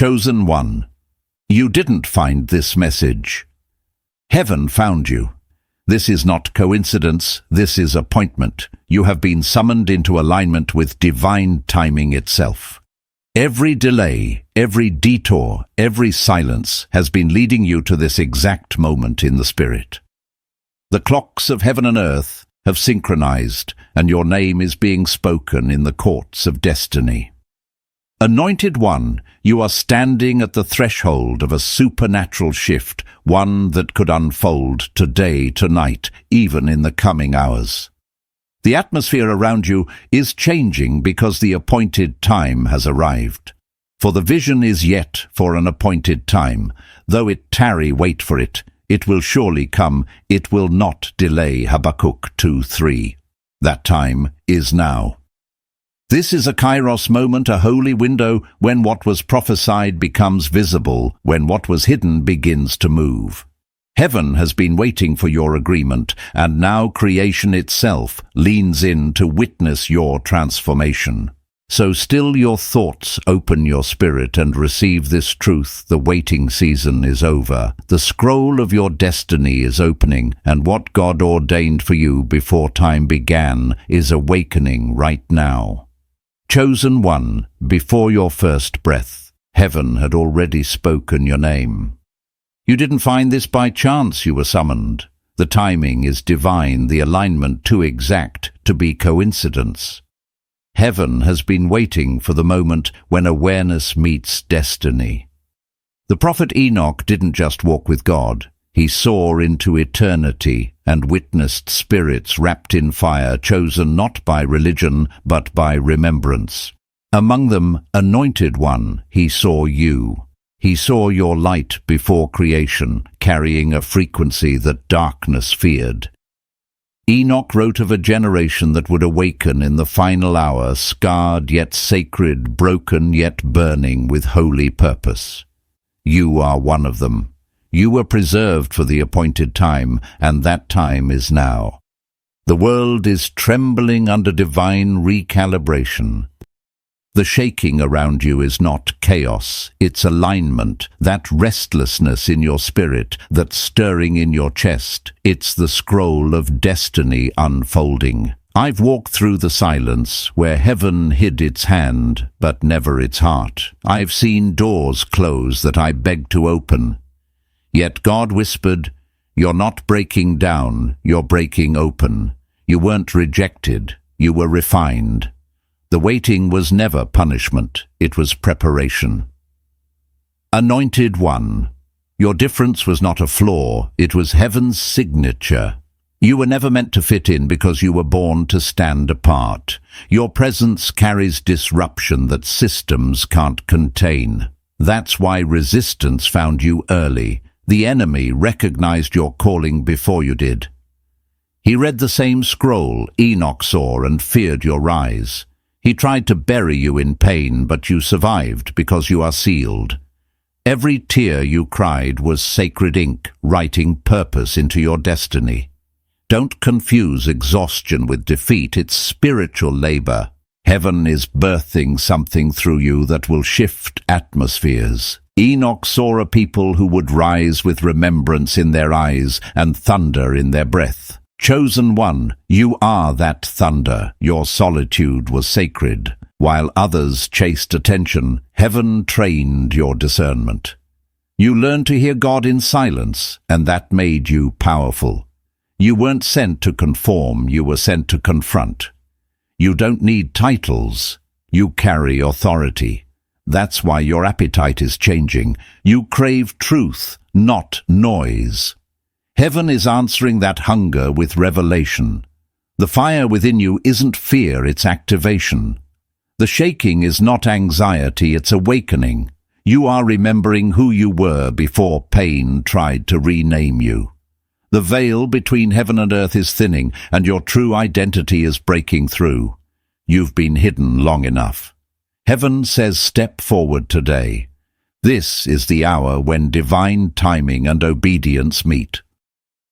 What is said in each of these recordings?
Chosen one. You didn't find this message. Heaven found you. This is not coincidence, this is appointment. You have been summoned into alignment with divine timing itself. Every delay, every detour, every silence has been leading you to this exact moment in the Spirit. The clocks of heaven and earth have synchronized, and your name is being spoken in the courts of destiny. Anointed One, you are standing at the threshold of a supernatural shift, one that could unfold today, tonight, even in the coming hours. The atmosphere around you is changing because the appointed time has arrived. For the vision is yet for an appointed time. Though it tarry, wait for it. It will surely come. It will not delay. Habakkuk 2:3. That time is now. This is a kairos moment, a holy window, when what was prophesied becomes visible, when what was hidden begins to move. Heaven has been waiting for your agreement, and now creation itself leans in to witness your transformation. So still your thoughts, open your spirit, and receive this truth: the waiting season is over. The scroll of your destiny is opening, and what God ordained for you before time began is awakening right now. Chosen one, before your first breath, heaven had already spoken your name. You didn't find this by chance. You were summoned. The timing is divine, the alignment too exact to be coincidence. Heaven has been waiting for the moment when awareness meets destiny. The prophet Enoch didn't just walk with God. He saw into eternity and witnessed spirits wrapped in fire, chosen not by religion but by remembrance. Among them, Anointed One, he saw you. He saw your light before creation, carrying a frequency that darkness feared. Enoch wrote of a generation that would awaken in the final hour, scarred yet sacred, broken yet burning with holy purpose. You are one of them. You were preserved for the appointed time, and that time is now. The world is trembling under divine recalibration. The shaking around you is not chaos, it's alignment, that restlessness in your spirit, that stirring in your chest. It's the scroll of destiny unfolding. I've walked through the silence where heaven hid its hand, but never its heart. I've seen doors close that I begged to open. Yet God whispered, "You're not breaking down, you're breaking open. You weren't rejected, you were refined." The waiting was never punishment, it was preparation. Anointed One, your difference was not a flaw, it was heaven's signature. You were never meant to fit in because you were born to stand apart. Your presence carries disruption that systems can't contain. That's why resistance found you early. The enemy recognized your calling before you did. He read the same scroll Enoch saw and feared your rise. He tried to bury you in pain, but you survived because you are sealed. Every tear you cried was sacred ink, writing purpose into your destiny. Don't confuse exhaustion with defeat, it's spiritual labor. Heaven is birthing something through you that will shift atmospheres. Enoch saw a people who would rise with remembrance in their eyes and thunder in their breath. Chosen One, you are that thunder. Your solitude was sacred. While others chased attention, heaven trained your discernment. You learned to hear God in silence, and that made you powerful. You weren't sent to conform, you were sent to confront. You don't need titles, you carry authority. That's why your appetite is changing. You crave truth, not noise. Heaven is answering that hunger with revelation. The fire within you isn't fear, it's activation. The shaking is not anxiety, it's awakening. You are remembering who you were before pain tried to rename you. The veil between heaven and earth is thinning, and your true identity is breaking through. You've been hidden long enough. Heaven says step forward today. This is the hour when divine timing and obedience meet.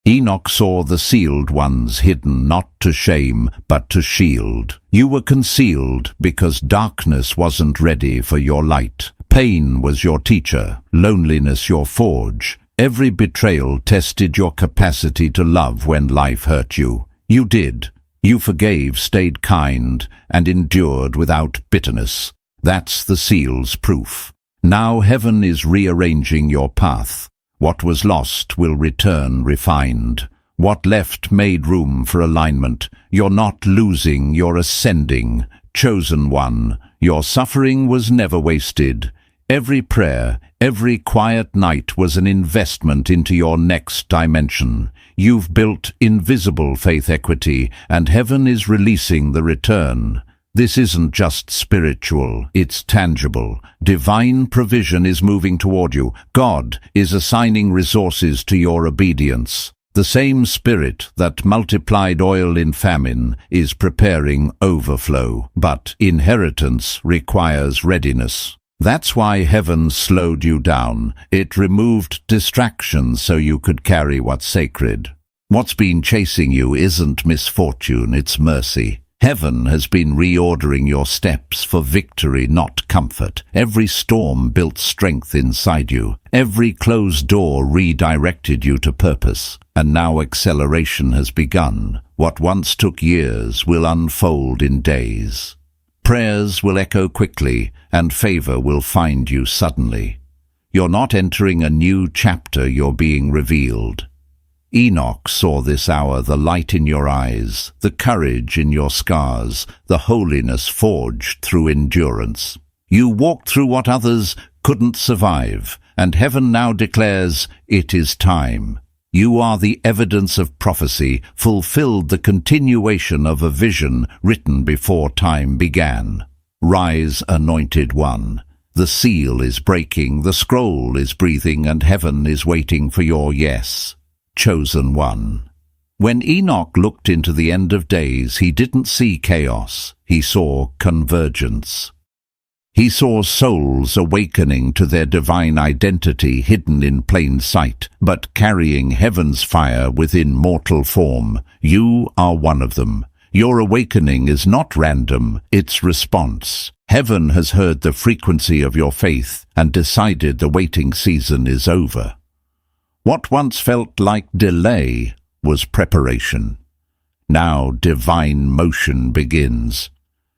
Enoch saw the sealed ones hidden not to shame, but to shield. You were concealed because darkness wasn't ready for your light. Pain was your teacher, loneliness your forge. Every betrayal tested your capacity to love when life hurt you. You did. You forgave, stayed kind, and endured without bitterness. That's the seal's proof. Now heaven is rearranging your path. What was lost will return refined. What left made room for alignment. You're not losing, you're ascending. Chosen one, your suffering was never wasted. Every prayer, every quiet night was an investment into your next dimension. You've built invisible faith equity, and heaven is releasing the return. This isn't just spiritual, it's tangible. Divine provision is moving toward you. God is assigning resources to your obedience. The same Spirit that multiplied oil in famine is preparing overflow, but inheritance requires readiness. That's why heaven slowed you down. It removed distractions so you could carry what's sacred. What's been chasing you isn't misfortune, it's mercy. Heaven has been reordering your steps for victory, not comfort. Every storm built strength inside you. Every closed door redirected you to purpose. And now acceleration has begun. What once took years will unfold in days. Prayers will echo quickly, and favor will find you suddenly. You're not entering a new chapter, you're being revealed. Enoch saw this hour, the light in your eyes, the courage in your scars, the holiness forged through endurance. You walked through what others couldn't survive, and heaven now declares, it is time. You are the evidence of prophecy, fulfilled the continuation of a vision written before time began. Rise, anointed one. The seal is breaking, the scroll is breathing, and heaven is waiting for your yes. Chosen one. When Enoch looked into the end of days, he didn't see chaos, he saw convergence. He saw souls awakening to their divine identity hidden in plain sight, but carrying heaven's fire within mortal form. You are one of them. Your awakening is not random, it's response. Heaven has heard the frequency of your faith and decided the waiting season is over. What once felt like delay was preparation. Now divine motion begins.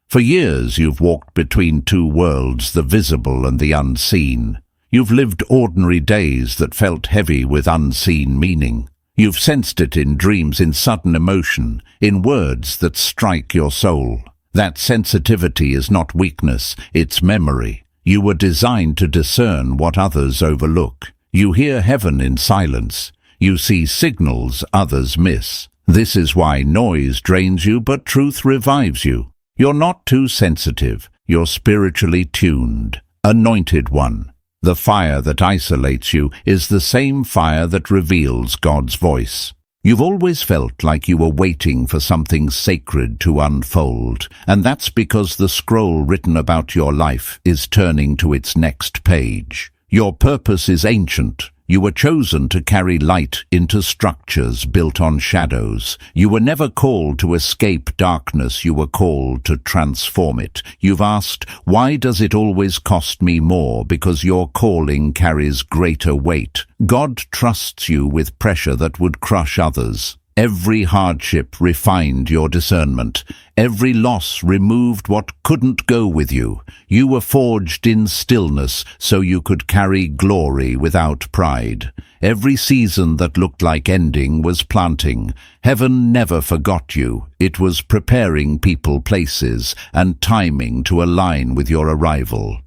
For years you've walked between two worlds, the visible and the unseen. You've lived ordinary days that felt heavy with unseen meaning. You've sensed it in dreams, in sudden emotion, in words that strike your soul. That sensitivity is not weakness, it's memory. You were designed to discern what others overlook. You hear heaven in silence. You see signals others miss. This is why noise drains you, but truth revives you. You're not too sensitive. You're spiritually tuned. Anointed one. The fire that isolates you is the same fire that reveals God's voice. You've always felt like you were waiting for something sacred to unfold, and that's because the scroll written about your life is turning to its next page. Your purpose is ancient. You were chosen to carry light into structures built on shadows. You were never called to escape darkness, you were called to transform it. You've asked, why does it always cost me more? Because your calling carries greater weight. God trusts you with pressure that would crush others. Every hardship refined your discernment. Every loss removed what couldn't go with you. You were forged in stillness so you could carry glory without pride. Every season that looked like ending was planting. Heaven never forgot you. It was preparing people, places, and timing to align with your arrival.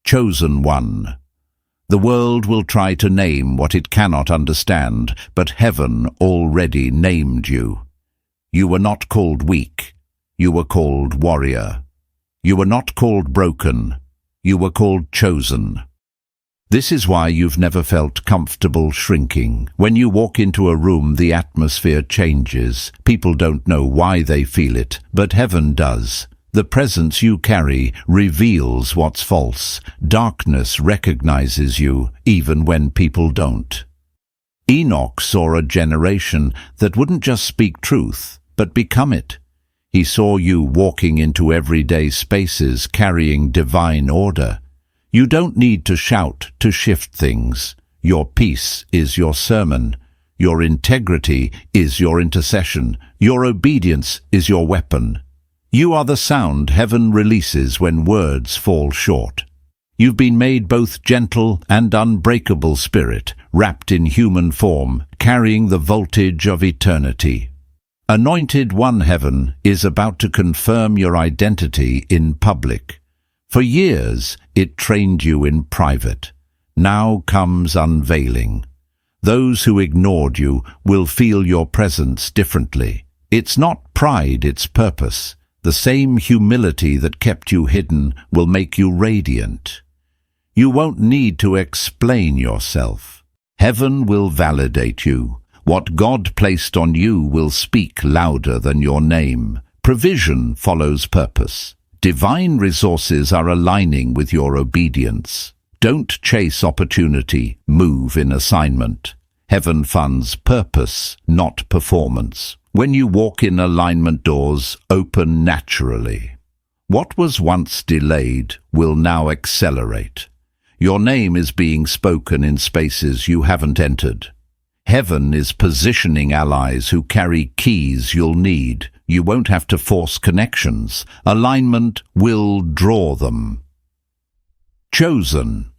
Chosen one. The world will try to name what it cannot understand, but heaven already named you. You were not called weak. You were called warrior. You were not called broken. You were called chosen. This is why you've never felt comfortable shrinking. When you walk into a room, the atmosphere changes. People don't know why they feel it, but heaven does. The presence you carry reveals what's false. Darkness recognizes you, even when people don't. Enoch saw a generation that wouldn't just speak truth, but become it. He saw you walking into everyday spaces, carrying divine order. You don't need to shout to shift things. Your peace is your sermon. Your integrity is your intercession. Your obedience is your weapon. You are the sound heaven releases when words fall short. You've been made both gentle and unbreakable spirit, wrapped in human form, carrying the voltage of eternity. Anointed One, heaven is about to confirm your identity in public. For years, it trained you in private. Now comes unveiling. Those who ignored you will feel your presence differently. It's not pride, it's purpose. The same humility that kept you hidden will make you radiant. You won't need to explain yourself. Heaven will validate you. What God placed on you will speak louder than your name. Provision follows purpose. Divine resources are aligning with your obedience. Don't chase opportunity, move in assignment. Heaven funds purpose, not performance. When you walk in alignment, doors open naturally. What was once delayed will now accelerate. Your name is being spoken in spaces you haven't entered. Heaven is positioning allies who carry keys you'll need. You won't have to force connections. Alignment will draw them. Chosen.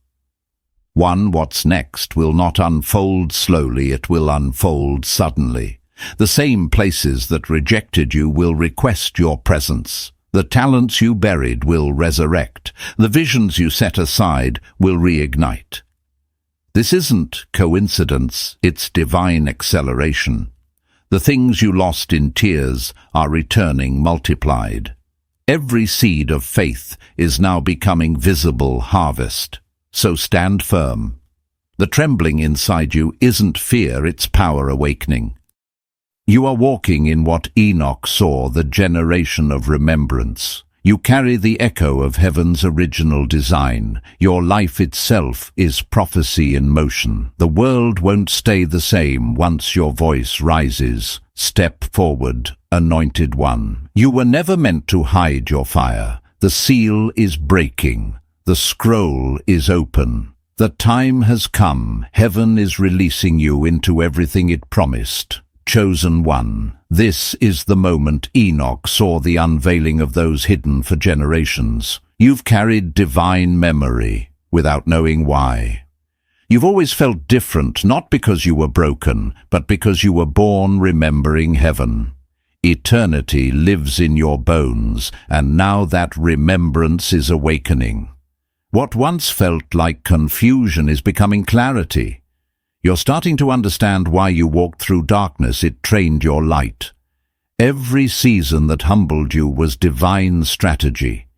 One, what's next will not unfold slowly, it will unfold suddenly. The same places that rejected you will request your presence. The talents you buried will resurrect. The visions you set aside will reignite. This isn't coincidence, it's divine acceleration. The things you lost in tears are returning multiplied. Every seed of faith is now becoming visible harvest. So stand firm. The trembling inside you isn't fear, it's power awakening. You are walking in what Enoch saw, the generation of remembrance. You carry the echo of heaven's original design. Your life itself is prophecy in motion. The world won't stay the same once your voice rises. Step forward, Anointed One. You were never meant to hide your fire. The seal is breaking. The scroll is open. The time has come. Heaven is releasing you into everything it promised. Chosen One. This is the moment Enoch saw the unveiling of those hidden for generations. You've carried divine memory without knowing why. You've always felt different, not because you were broken, but because you were born remembering heaven. Eternity lives in your bones, and now that remembrance is awakening. What once felt like confusion is becoming clarity. You're starting to understand why you walked through darkness. It trained your light. Every season that humbled you was divine strategy.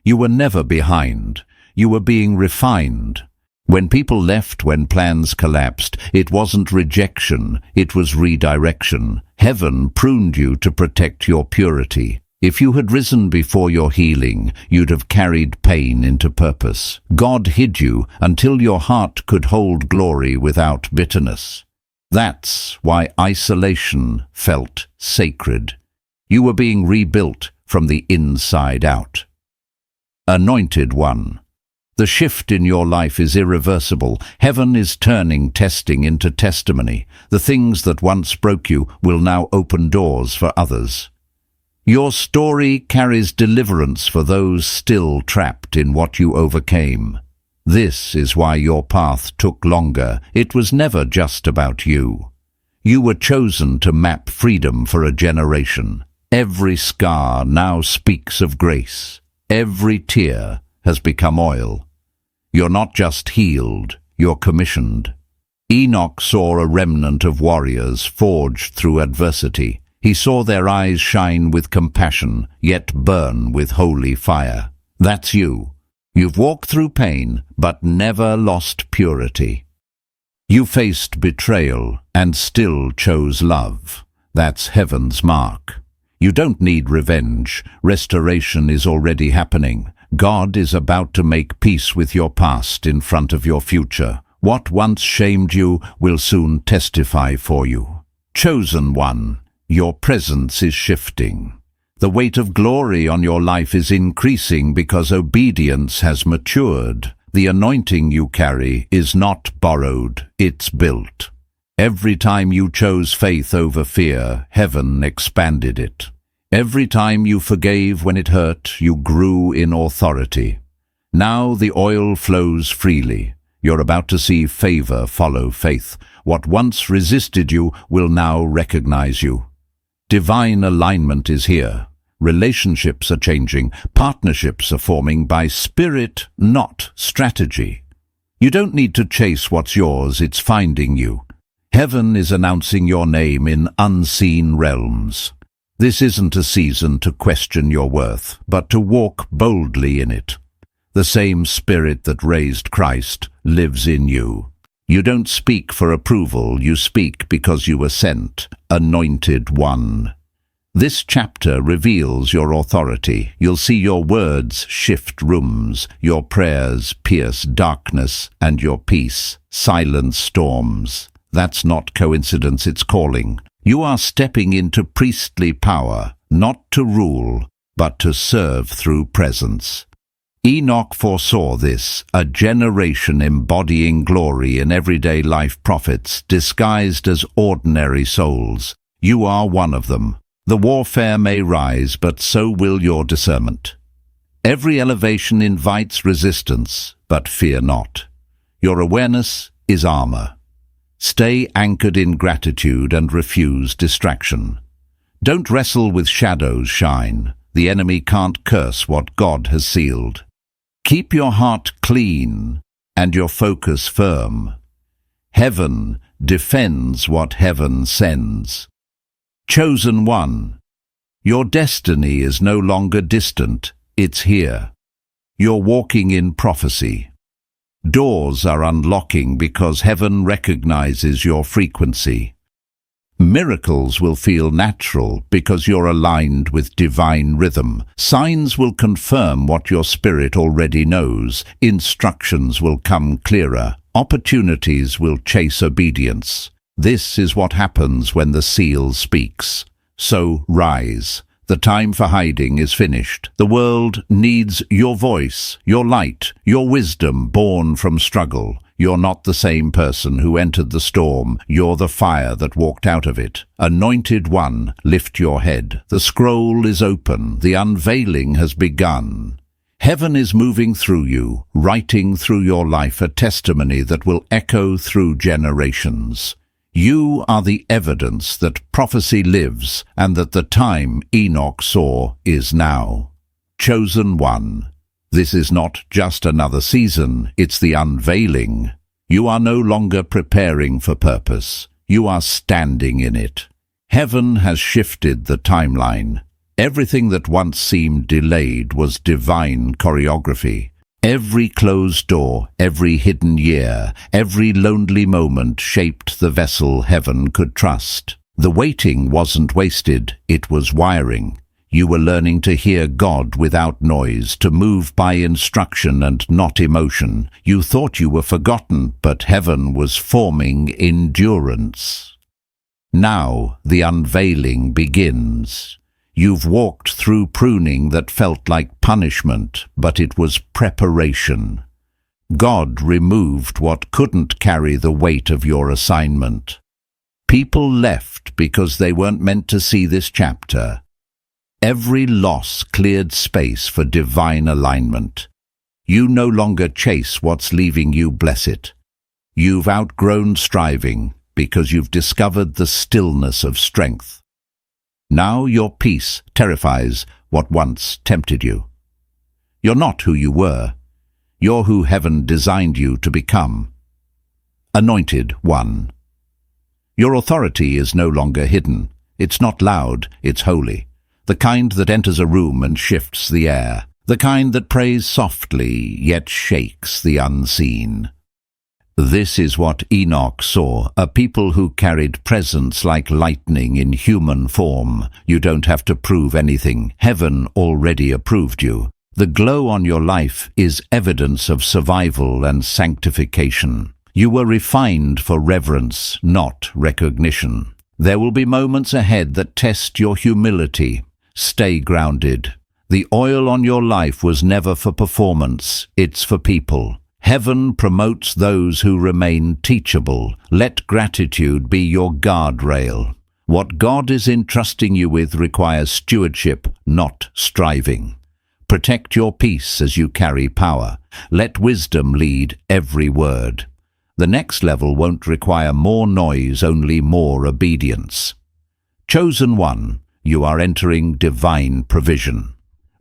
You were never behind. You were being refined. When people left, when plans collapsed, it wasn't rejection, it was redirection. Heaven pruned you to protect your purity. If you had risen before your healing, you'd have carried pain into purpose. God hid you until your heart could hold glory without bitterness. That's why isolation felt sacred. You were being rebuilt from the inside out. Anointed One. The shift in your life is irreversible. Heaven is turning testing into testimony. The things that once broke you will now open doors for others. Your story carries deliverance for those still trapped in what you overcame. This is why your path took longer. It was never just about you. You were chosen to map freedom for a generation. Every scar now speaks of grace. Every tear has become oil. You're not just healed, you're commissioned. Enoch saw a remnant of warriors forged through adversity. He saw their eyes shine with compassion, yet burn with holy fire. That's you. You've walked through pain, but never lost purity. You faced betrayal and still chose love. That's heaven's mark. You don't need revenge. Restoration is already happening. God is about to make peace with your past in front of your future. What once shamed you will soon testify for you. Chosen One. Your presence is shifting. The weight of glory on your life is increasing because obedience has matured. The anointing you carry is not borrowed, it's built. Every time you chose faith over fear, heaven expanded it. Every time you forgave when it hurt, you grew in authority. Now the oil flows freely. You're about to see favor follow faith. What once resisted you will now recognize you. Divine alignment is here. Relationships are changing. Partnerships are forming by spirit, not strategy. You don't need to chase what's yours, it's finding you. Heaven is announcing your name in unseen realms. This isn't a season to question your worth, but to walk boldly in it. The same Spirit that raised Christ lives in you. You don't speak for approval, you speak because you were sent, anointed one. This chapter reveals your authority. You'll see your words shift rooms, your prayers pierce darkness, and your peace silence storms. That's not coincidence, it's calling. You are stepping into priestly power, not to rule, but to serve through presence. Enoch foresaw this, a generation embodying glory in everyday life prophets disguised as ordinary souls. You are one of them. The warfare may rise, but so will your discernment. Every elevation invites resistance, but fear not. Your awareness is armor. Stay anchored in gratitude and refuse distraction. Don't wrestle with shadows, shine. The enemy can't curse what God has sealed. Keep your heart clean and your focus firm. Heaven defends what heaven sends. Chosen one, your destiny is no longer distant, it's here. You're walking in prophecy. Doors are unlocking because heaven recognizes your frequency. Miracles will feel natural because you're aligned with divine rhythm. Signs will confirm what your spirit already knows. Instructions will come clearer. Opportunities will chase obedience. This is what happens when the seal speaks. So rise. The time for hiding is finished. The world needs your voice, your light, your wisdom born from struggle. You're not the same person who entered the storm. You're the fire that walked out of it. Anointed one, lift your head. The scroll is open. The unveiling has begun. Heaven is moving through you, writing through your life a testimony that will echo through generations. You are the evidence that prophecy lives and that the time Enoch saw is now. Chosen one. This is not just another season, it's the unveiling. You are no longer preparing for purpose. You are standing in it. Heaven has shifted the timeline. Everything that once seemed delayed was divine choreography. Every closed door, every hidden year, every lonely moment shaped the vessel heaven could trust. The waiting wasn't wasted, it was wiring. You were learning to hear God without noise, to move by instruction and not emotion. You thought you were forgotten, but heaven was forming endurance. Now the unveiling begins. You've walked through pruning that felt like punishment, but it was preparation. God removed what couldn't carry the weight of your assignment. People left because they weren't meant to see this chapter. Every loss cleared space for divine alignment. You no longer chase what's leaving you, bless it. You've outgrown striving because you've discovered the stillness of strength. Now your peace terrifies what once tempted you. You're not who you were. You're who heaven designed you to become. Anointed one. Your authority is no longer hidden. It's not loud, it's holy. The kind that enters a room and shifts the air. The kind that prays softly, yet shakes the unseen. This is what Enoch saw, a people who carried presence like lightning in human form. You don't have to prove anything. Heaven already approved you. The glow on your life is evidence of survival and sanctification. You were refined for reverence, not recognition. There will be moments ahead that test your humility. Stay grounded. The oil on your life was never for performance, it's for people. Heaven promotes those who remain teachable. Let gratitude be your guardrail. What God is entrusting you with requires stewardship, not striving. Protect your peace as you carry power. Let wisdom lead every word. The next level won't require more noise, only more obedience. Chosen one, you are entering divine provision.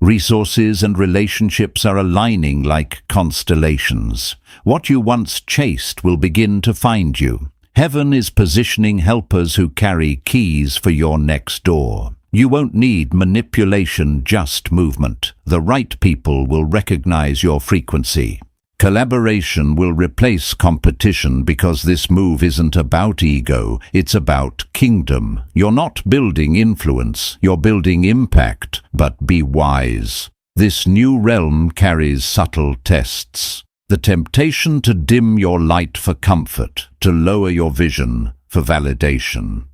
Resources and relationships are aligning like constellations. What you once chased will begin to find you. Heaven is positioning helpers who carry keys for your next door. You won't need manipulation, just movement. The right people will recognize your frequency. Collaboration will replace competition because this move isn't about ego, it's about kingdom. You're not building influence, you're building impact, but be wise. This new realm carries subtle tests. The temptation to dim your light for comfort, to lower your vision for validation.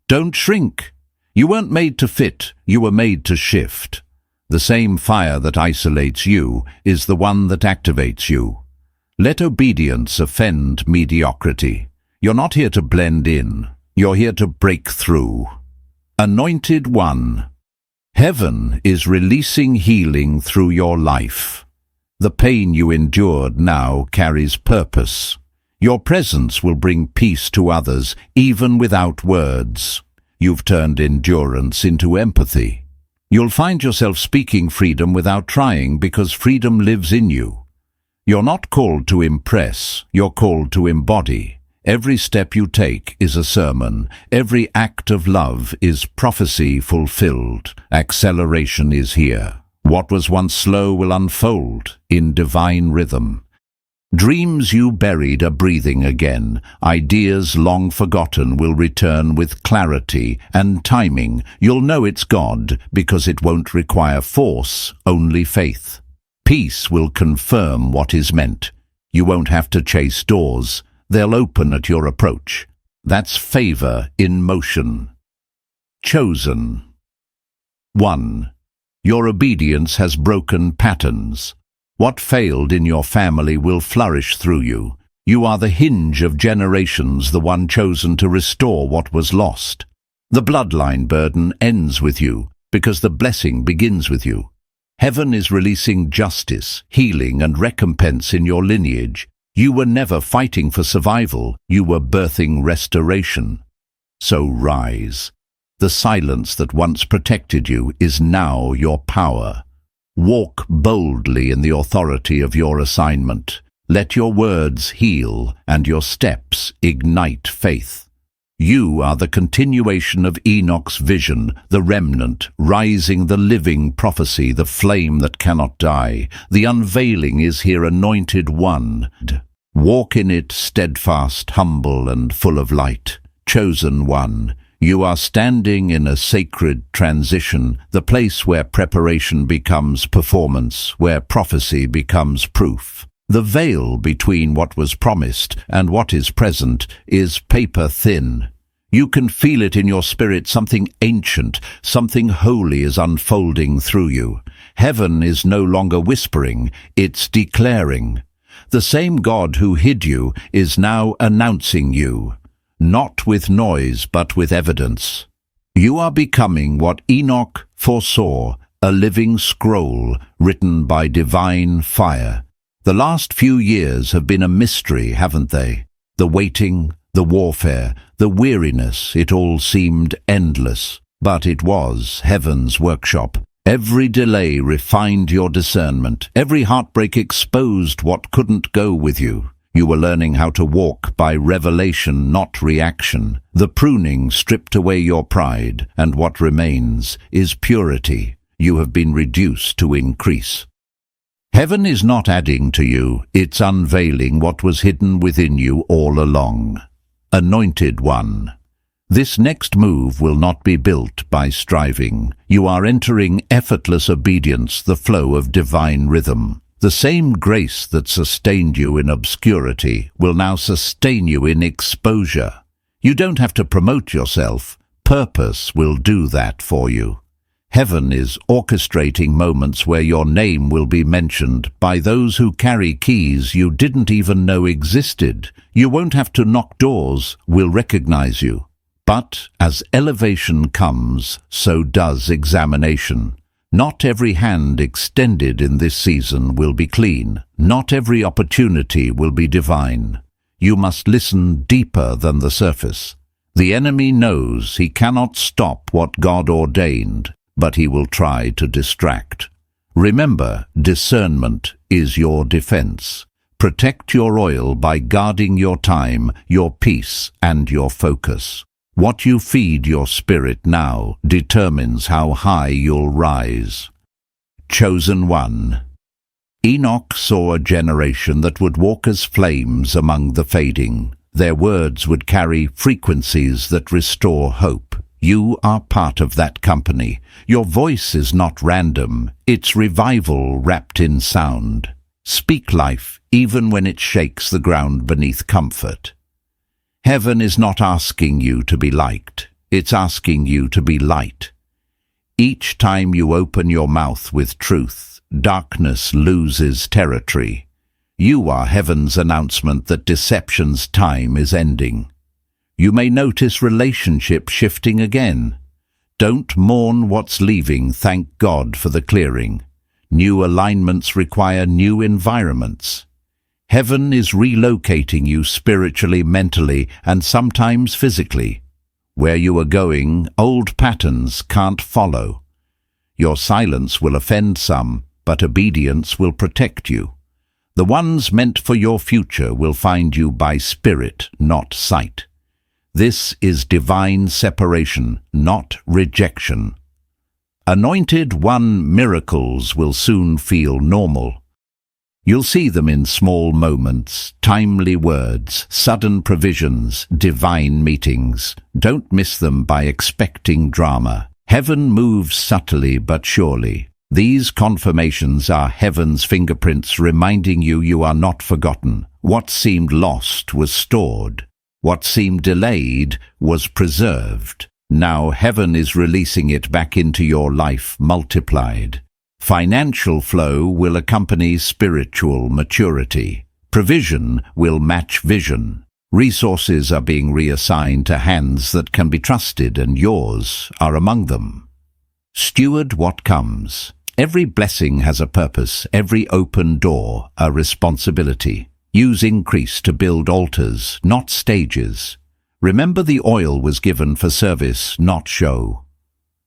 Don't shrink. You weren't made to fit, you were made to shift. The same fire that isolates you is the one that activates you. Let obedience offend mediocrity. You're not here to blend in, you're here to break through. Anointed one. Heaven is releasing healing through your life. The pain you endured now carries purpose. Your presence will bring peace to others, even without words. You've turned endurance into empathy. You'll find yourself speaking freedom without trying because freedom lives in you. You're not called to impress, you're called to embody. Every step you take is a sermon. Every act of love is prophecy fulfilled. Acceleration is here. What was once slow will unfold in divine rhythm. Dreams you buried are breathing again. Ideas long forgotten will return with clarity and timing. You'll know it's God because it won't require force, only faith. Peace will confirm what is meant. You won't have to chase doors. They'll open at your approach. That's favor in motion. Chosen. 1. Your obedience has broken patterns. What failed in your family will flourish through you. You are the hinge of generations, the one chosen to restore what was lost. The bloodline burden ends with you because the blessing begins with you. Heaven is releasing justice, healing, and recompense in your lineage. You were never fighting for survival, you were birthing restoration. So rise. The silence that once protected you is now your power. Walk boldly in the authority of your assignment. Let your words heal and your steps ignite faith. You are the continuation of Enoch's vision, the remnant, rising the living prophecy, the flame that cannot die. The unveiling is here, anointed one. Walk in it steadfast, humble, and full of light. Chosen one. You are standing in a sacred transition, the place where preparation becomes performance, where prophecy becomes proof. The veil between what was promised and what is present is paper thin. You can feel it in your spirit, something ancient, something holy is unfolding through you. Heaven is no longer whispering, it's declaring. The same God who hid you is now announcing you. Not with noise, but with evidence. You are becoming what Enoch foresaw, a living scroll written by divine fire. The last few years have been a mystery, haven't they? The waiting, the warfare, the weariness, it all seemed endless. But it was heaven's workshop. Every delay refined your discernment. Every heartbreak exposed what couldn't go with you. You were learning how to walk by revelation, not reaction. The pruning stripped away your pride, and what remains is purity. You have been reduced to increase. Heaven is not adding to you, it's unveiling what was hidden within you all along. Anointed one. This next move will not be built by striving. You are entering effortless obedience, the flow of divine rhythm. The same grace that sustained you in obscurity will now sustain you in exposure. You don't have to promote yourself. Purpose will do that for you. Heaven is orchestrating moments where your name will be mentioned by those who carry keys you didn't even know existed. You won't have to knock doors, we'll recognize you. But as elevation comes, so does examination. Not every hand extended in this season will be clean. Not every opportunity will be divine. You must listen deeper than the surface. The enemy knows he cannot stop what God ordained, but he will try to distract. Remember, discernment is your defense. Protect your oil by guarding your time, your peace, and your focus. What you feed your spirit now determines how high you'll rise. Chosen one. Enoch saw a generation that would walk as flames among the fading. Their words would carry frequencies that restore hope. You are part of that company. Your voice is not random. It's revival wrapped in sound. Speak life, even when it shakes the ground beneath comfort. Heaven is not asking you to be liked. It's asking you to be light. Each time you open your mouth with truth, darkness loses territory. You are heaven's announcement that deception's time is ending. You may notice relationships shifting again. Don't mourn what's leaving, thank God for the clearing. New alignments require new environments. Heaven is relocating you spiritually, mentally, and sometimes physically. Where you are going, old patterns can't follow. Your silence will offend some, but obedience will protect you. The ones meant for your future will find you by spirit, not sight. This is divine separation, not rejection. Anointed one miracles will soon feel normal. You'll see them in small moments, timely words, sudden provisions, divine meetings. Don't miss them by expecting drama. Heaven moves subtly but surely. These confirmations are heaven's fingerprints reminding you you are not forgotten. What seemed lost was stored. What seemed delayed was preserved. Now heaven is releasing it back into your life multiplied. Financial flow will accompany spiritual maturity. Provision will match vision. Resources are being reassigned to hands that can be trusted, and yours are among them. Steward what comes. Every blessing has a purpose, every open door a responsibility. Use increase to build altars, not stages. Remember, the oil was given for service, not show.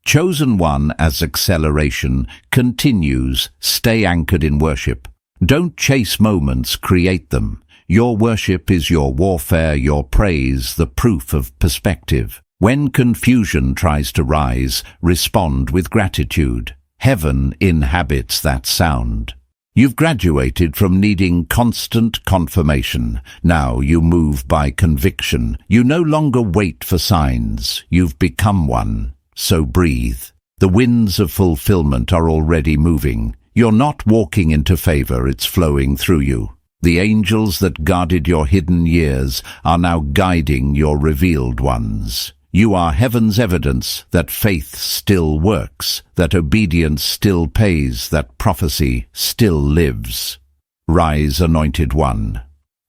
Chosen one as acceleration continues. Stay anchored in worship. Don't chase moments, create them. Your worship is your warfare, your praise the proof of perspective. When confusion tries to rise, respond with gratitude. Heaven inhabits that sound. You've graduated from needing constant confirmation. Now you move by conviction. You no longer wait for signs. You've become one. So breathe. The winds of fulfillment are already moving. You're not walking into favor, it's flowing through you. The angels that guarded your hidden years are now guiding your revealed ones. You are heaven's evidence that faith still works, that obedience still pays, that prophecy still lives. Rise, anointed one.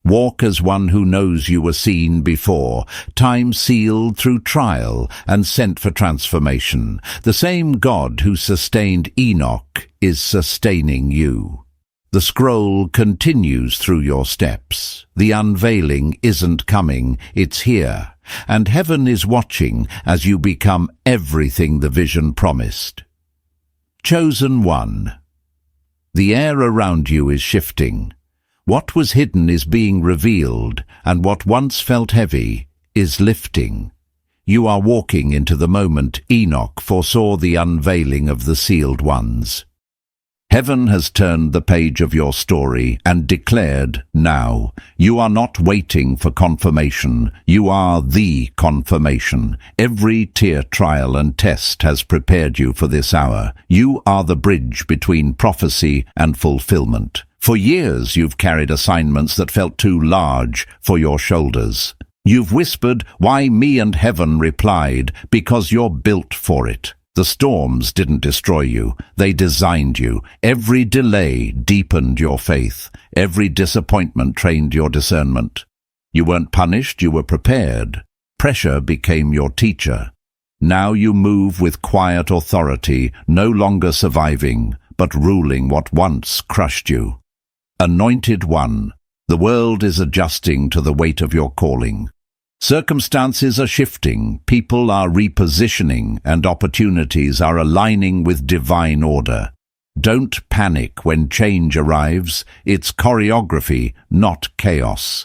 Walk as one who knows you were seen before, time sealed through trial and sent for transformation. The same God who sustained Enoch is sustaining you. The scroll continues through your steps. The unveiling isn't coming, it's here. And heaven is watching as you become everything the vision promised. Chosen one. The air around you is shifting. What was hidden is being revealed, and what once felt heavy is lifting. You are walking into the moment Enoch foresaw the unveiling of the sealed ones. Heaven has turned the page of your story and declared, now, you are not waiting for confirmation, you are the confirmation. Every tear, trial and test has prepared you for this hour. You are the bridge between prophecy and fulfillment. For years you've carried assignments that felt too large for your shoulders. You've whispered, why me? And heaven replied, because you're built for it. The storms didn't destroy you, they designed you. Every delay deepened your faith. Every disappointment trained your discernment. You weren't punished, you were prepared. Pressure became your teacher. Now you move with quiet authority, no longer surviving, but ruling what once crushed you. Anointed One, the world is adjusting to the weight of your calling. Circumstances are shifting, people are repositioning, and opportunities are aligning with divine order. Don't panic when change arrives. It's choreography, not chaos.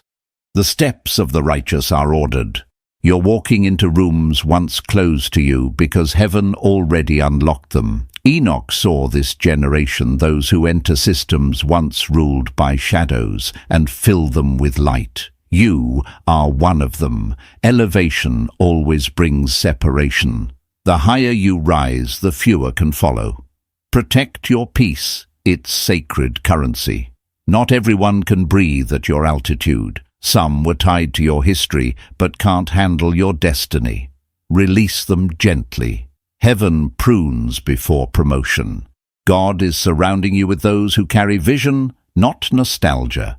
The steps of the righteous are ordered. You're walking into rooms once closed to you because heaven already unlocked them. Enoch saw this generation, those who enter systems once ruled by shadows, and fill them with light. You are one of them. Elevation always brings separation. The higher you rise, the fewer can follow. Protect your peace, it's sacred currency. Not everyone can breathe at your altitude. Some were tied to your history, but can't handle your destiny. Release them gently. Heaven prunes before promotion. God is surrounding you with those who carry vision, not nostalgia.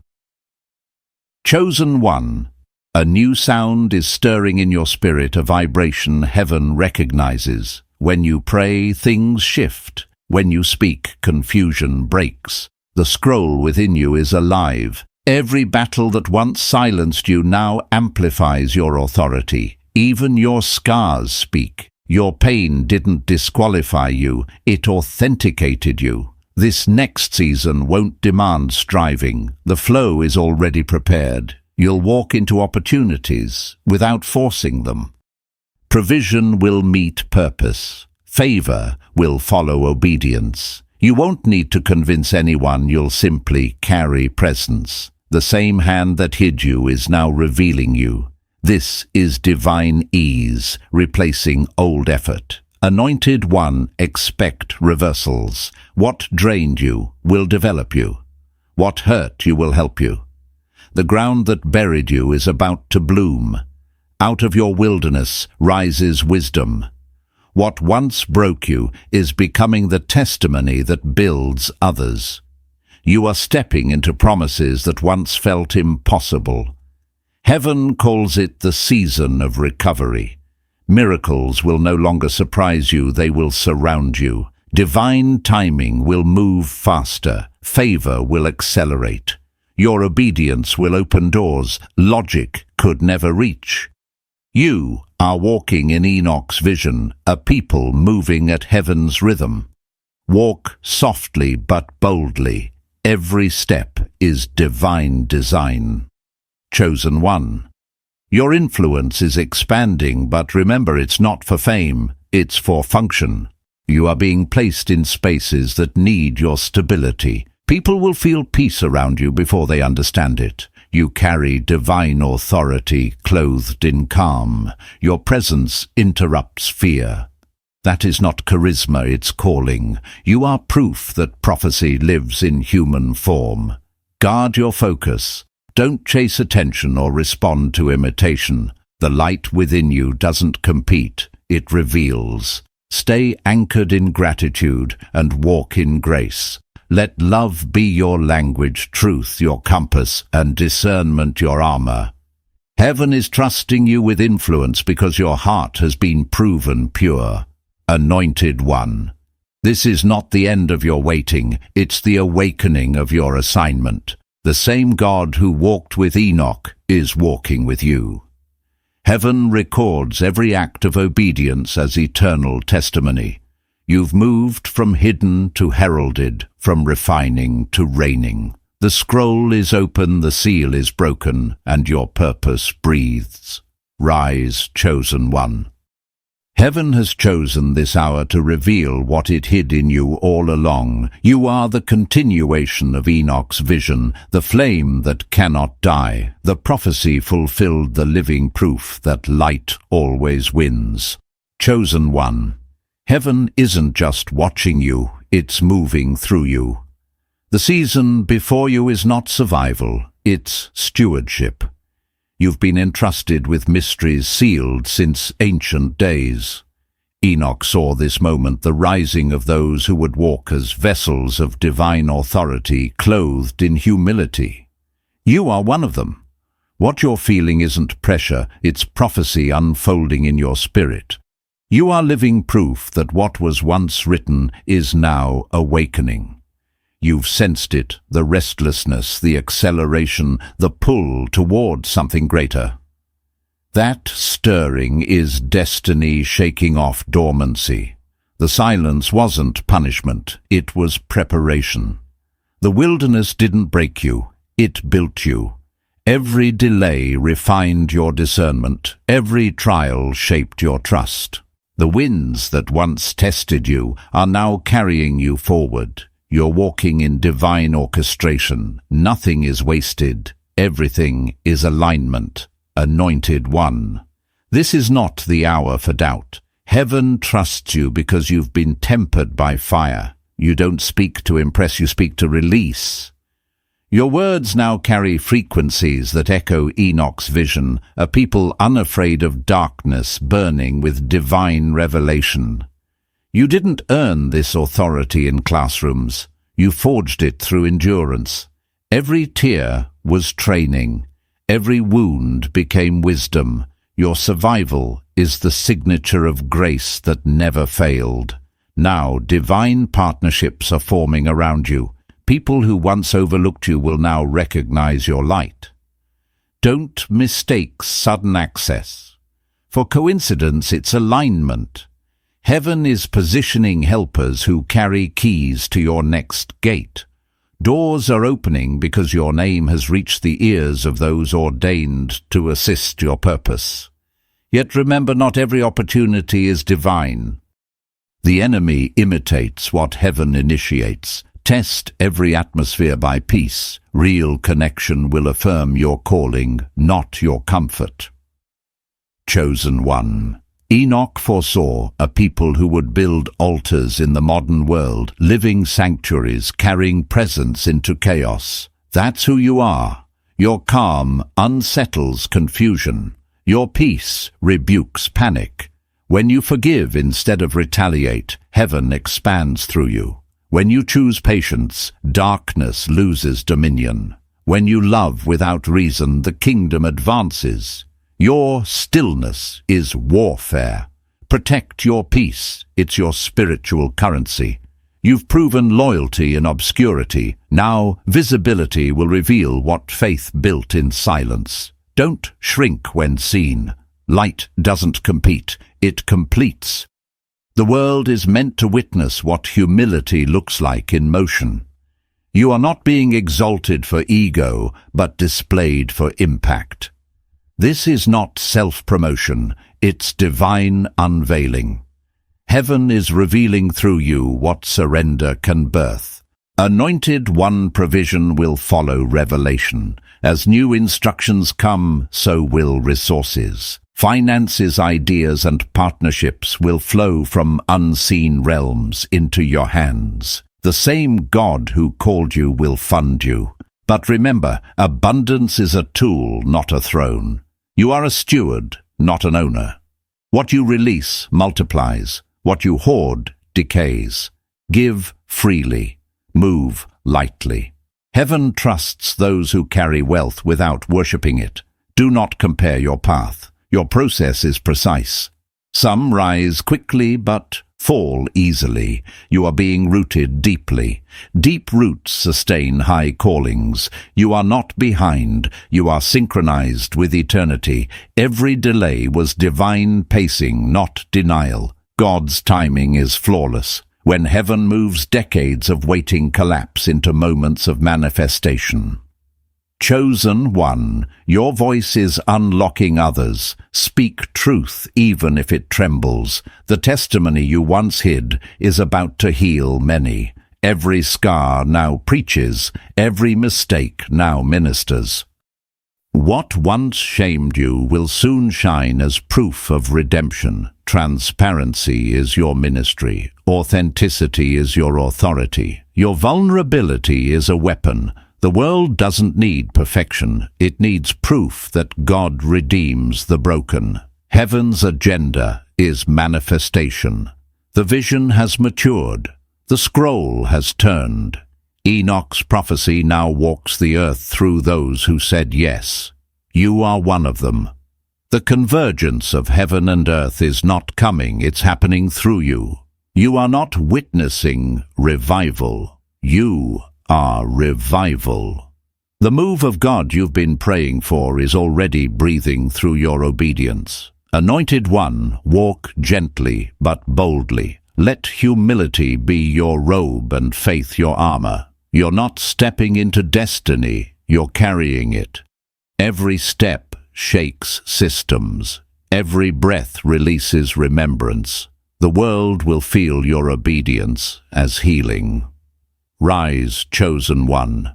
Chosen One, a new sound is stirring in your spirit, a vibration heaven recognizes. When you pray, things shift. When you speak, confusion breaks. The scroll within you is alive. Every battle that once silenced you now amplifies your authority. Even your scars speak. Your pain didn't disqualify you, it authenticated you. This next season won't demand striving. The flow is already prepared. You'll walk into opportunities without forcing them. Provision will meet purpose. Favor will follow obedience. You won't need to convince anyone, you'll simply carry presence. The same hand that hid you is now revealing you. This is divine ease, replacing old effort. Anointed One, expect reversals. What drained you will develop you. What hurt you will help you. The ground that buried you is about to bloom. Out of your wilderness rises wisdom. What once broke you is becoming the testimony that builds others. You are stepping into promises that once felt impossible. Heaven calls it the season of recovery. Miracles will no longer surprise you, they will surround you. Divine timing will move faster. Favor will accelerate. Your obedience will open doors logic could never reach. You are walking in Enoch's vision, a people moving at heaven's rhythm. Walk softly but boldly. Every step is divine design. Chosen One. Your influence is expanding, but remember, it's not for fame, it's for function. You are being placed in spaces that need your stability. People will feel peace around you before they understand it. You carry divine authority clothed in calm. Your presence interrupts fear. That is not charisma, it's calling. You are proof that prophecy lives in human form. Guard your focus. Don't chase attention or respond to imitation. The light within you doesn't compete, it reveals. Stay anchored in gratitude and walk in grace. Let love be your language, truth your compass, and discernment your armor. Heaven is trusting you with influence because your heart has been proven pure. Anointed One. This is not the end of your waiting, it's the awakening of your assignment. The same God who walked with Enoch is walking with you. Heaven records every act of obedience as eternal testimony. You've moved from hidden to heralded, from refining to reigning. The scroll is open, the seal is broken, and your purpose breathes. Rise, chosen one. Heaven has chosen this hour to reveal what it hid in you all along. You are the continuation of Enoch's vision, the flame that cannot die. The prophecy fulfilled, the living proof that light always wins. Chosen one. Heaven isn't just watching you, it's moving through you. The season before you is not survival, it's stewardship. You've been entrusted with mysteries sealed since ancient days. Enoch saw this moment, the rising of those who would walk as vessels of divine authority, clothed in humility. You are one of them. What you're feeling isn't pressure, it's prophecy unfolding in your spirit. You are living proof that what was once written is now awakening. You've sensed it, the restlessness, the acceleration, the pull toward something greater. That stirring is destiny shaking off dormancy. The silence wasn't punishment, it was preparation. The wilderness didn't break you, it built you. Every delay refined your discernment, every trial shaped your trust. The winds that once tested you are now carrying you forward. You're walking in divine orchestration. Nothing is wasted, everything is alignment. Anointed one. This is not the hour for doubt. Heaven trusts you because you've been tempered by fire. You don't speak to impress, you speak to release. Your words now carry frequencies that echo Enoch's vision, a people unafraid of darkness, burning with divine revelation. You didn't earn this authority in classrooms. You forged it through endurance. Every tear was training. Every wound became wisdom. Your survival is the signature of grace that never failed. Now divine partnerships are forming around you. People who once overlooked you will now recognize your light. Don't mistake sudden access. For coincidence, it's alignment. Heaven is positioning helpers who carry keys to your next gate. Doors are opening because your name has reached the ears of those ordained to assist your purpose. Yet remember, not every opportunity is divine. The enemy imitates what heaven initiates. Test every atmosphere by peace. Real connection will affirm your calling, not your comfort. Chosen one. Enoch foresaw a people who would build altars in the modern world, living sanctuaries, carrying presence into chaos. That's who you are. Your calm unsettles confusion. Your peace rebukes panic. When you forgive instead of retaliate, heaven expands through you. When you choose patience, darkness loses dominion. When you love without reason, the kingdom advances. Your stillness is warfare. Protect your peace. It's your spiritual currency. You've proven loyalty in obscurity. Now visibility will reveal what faith built in silence. Don't shrink when seen. Light doesn't compete, it completes. The world is meant to witness what humility looks like in motion. You are not being exalted for ego, but displayed for impact. This is not self-promotion, it's divine unveiling. Heaven is revealing through you what surrender can birth. Anointed one provision will follow revelation. As new instructions come, so will resources. Finances, ideas, and partnerships will flow from unseen realms into your hands. The same God who called you will fund you. But remember, abundance is a tool, not a throne. You are a steward, not an owner. What you release multiplies. What you hoard decays. Give freely. Move lightly. Heaven trusts those who carry wealth without worshipping it. Do not compare your path. Your process is precise. Some rise quickly but fall easily. You are being rooted deeply. Deep roots sustain high callings. You are not behind. You are synchronized with eternity. Every delay was divine pacing, not denial. God's timing is flawless. When heaven moves, decades of waiting collapse into moments of manifestation. Chosen one, your voice is unlocking others. Speak truth even if it trembles. The testimony you once hid is about to heal many. Every scar now preaches, every mistake now ministers. What once shamed you will soon shine as proof of redemption. Transparency is your ministry. Authenticity is your authority. Your vulnerability is a weapon. The world doesn't need perfection. It needs proof that God redeems the broken. Heaven's agenda is manifestation. The vision has matured. The scroll has turned. Enoch's prophecy now walks the earth through those who said yes. You are one of them. The convergence of heaven and earth is not coming, it's happening through you. You are not witnessing revival. You are revival. The move of God you've been praying for is already breathing through your obedience. Anointed One, walk gently but boldly. Let humility be your robe and faith your armor. You're not stepping into destiny, you're carrying it. Every step shakes systems. Every breath releases remembrance. The world will feel your obedience as healing. Rise, chosen one.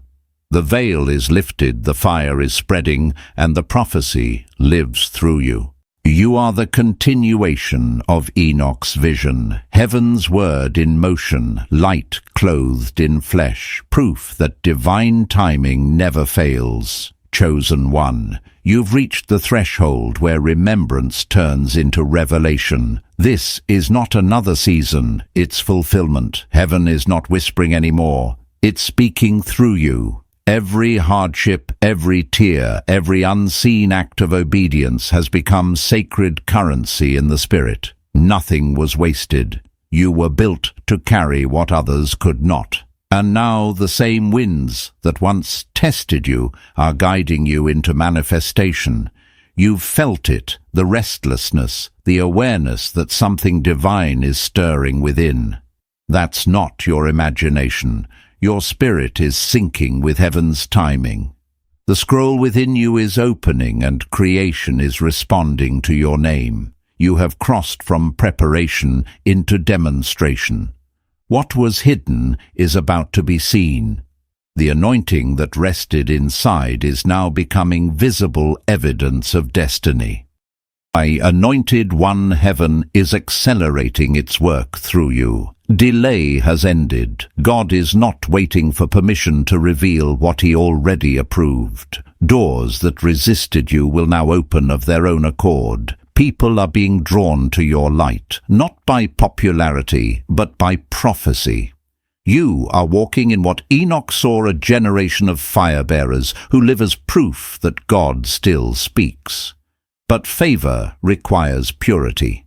The veil is lifted, the fire is spreading, and the prophecy lives through you. You are the continuation of Enoch's vision, heaven's word in motion, light clothed in flesh, proof that divine timing never fails. Chosen one, you've reached the threshold where remembrance turns into revelation. This is not another season, it's fulfillment. Heaven is not whispering anymore, it's speaking through you. Every hardship, every tear, every unseen act of obedience has become sacred currency in the Spirit. Nothing was wasted. You were built to carry what others could not. And now the same winds that once tested you are guiding you into manifestation. You've felt it, the restlessness, the awareness that something divine is stirring within. That's not your imagination. Your spirit is syncing with heaven's timing. The scroll within you is opening and creation is responding to your name. You have crossed from preparation into demonstration. What was hidden is about to be seen. The anointing that rested inside is now becoming visible evidence of destiny. Anointed One, heaven is accelerating its work through you. Delay has ended. God is not waiting for permission to reveal what He already approved. Doors that resisted you will now open of their own accord. People are being drawn to your light, not by popularity, but by prophecy. You are walking in what Enoch saw, a generation of fire-bearers who live as proof that God still speaks. But favor requires purity.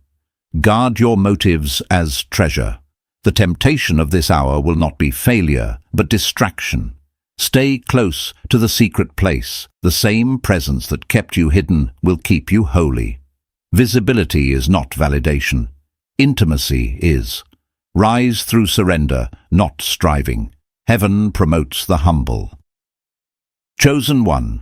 Guard your motives as treasure. The temptation of this hour will not be failure, but distraction. Stay close to the secret place. The same presence that kept you hidden will keep you holy. Visibility is not validation. Intimacy is. Rise through surrender, not striving. Heaven promotes the humble. Chosen one.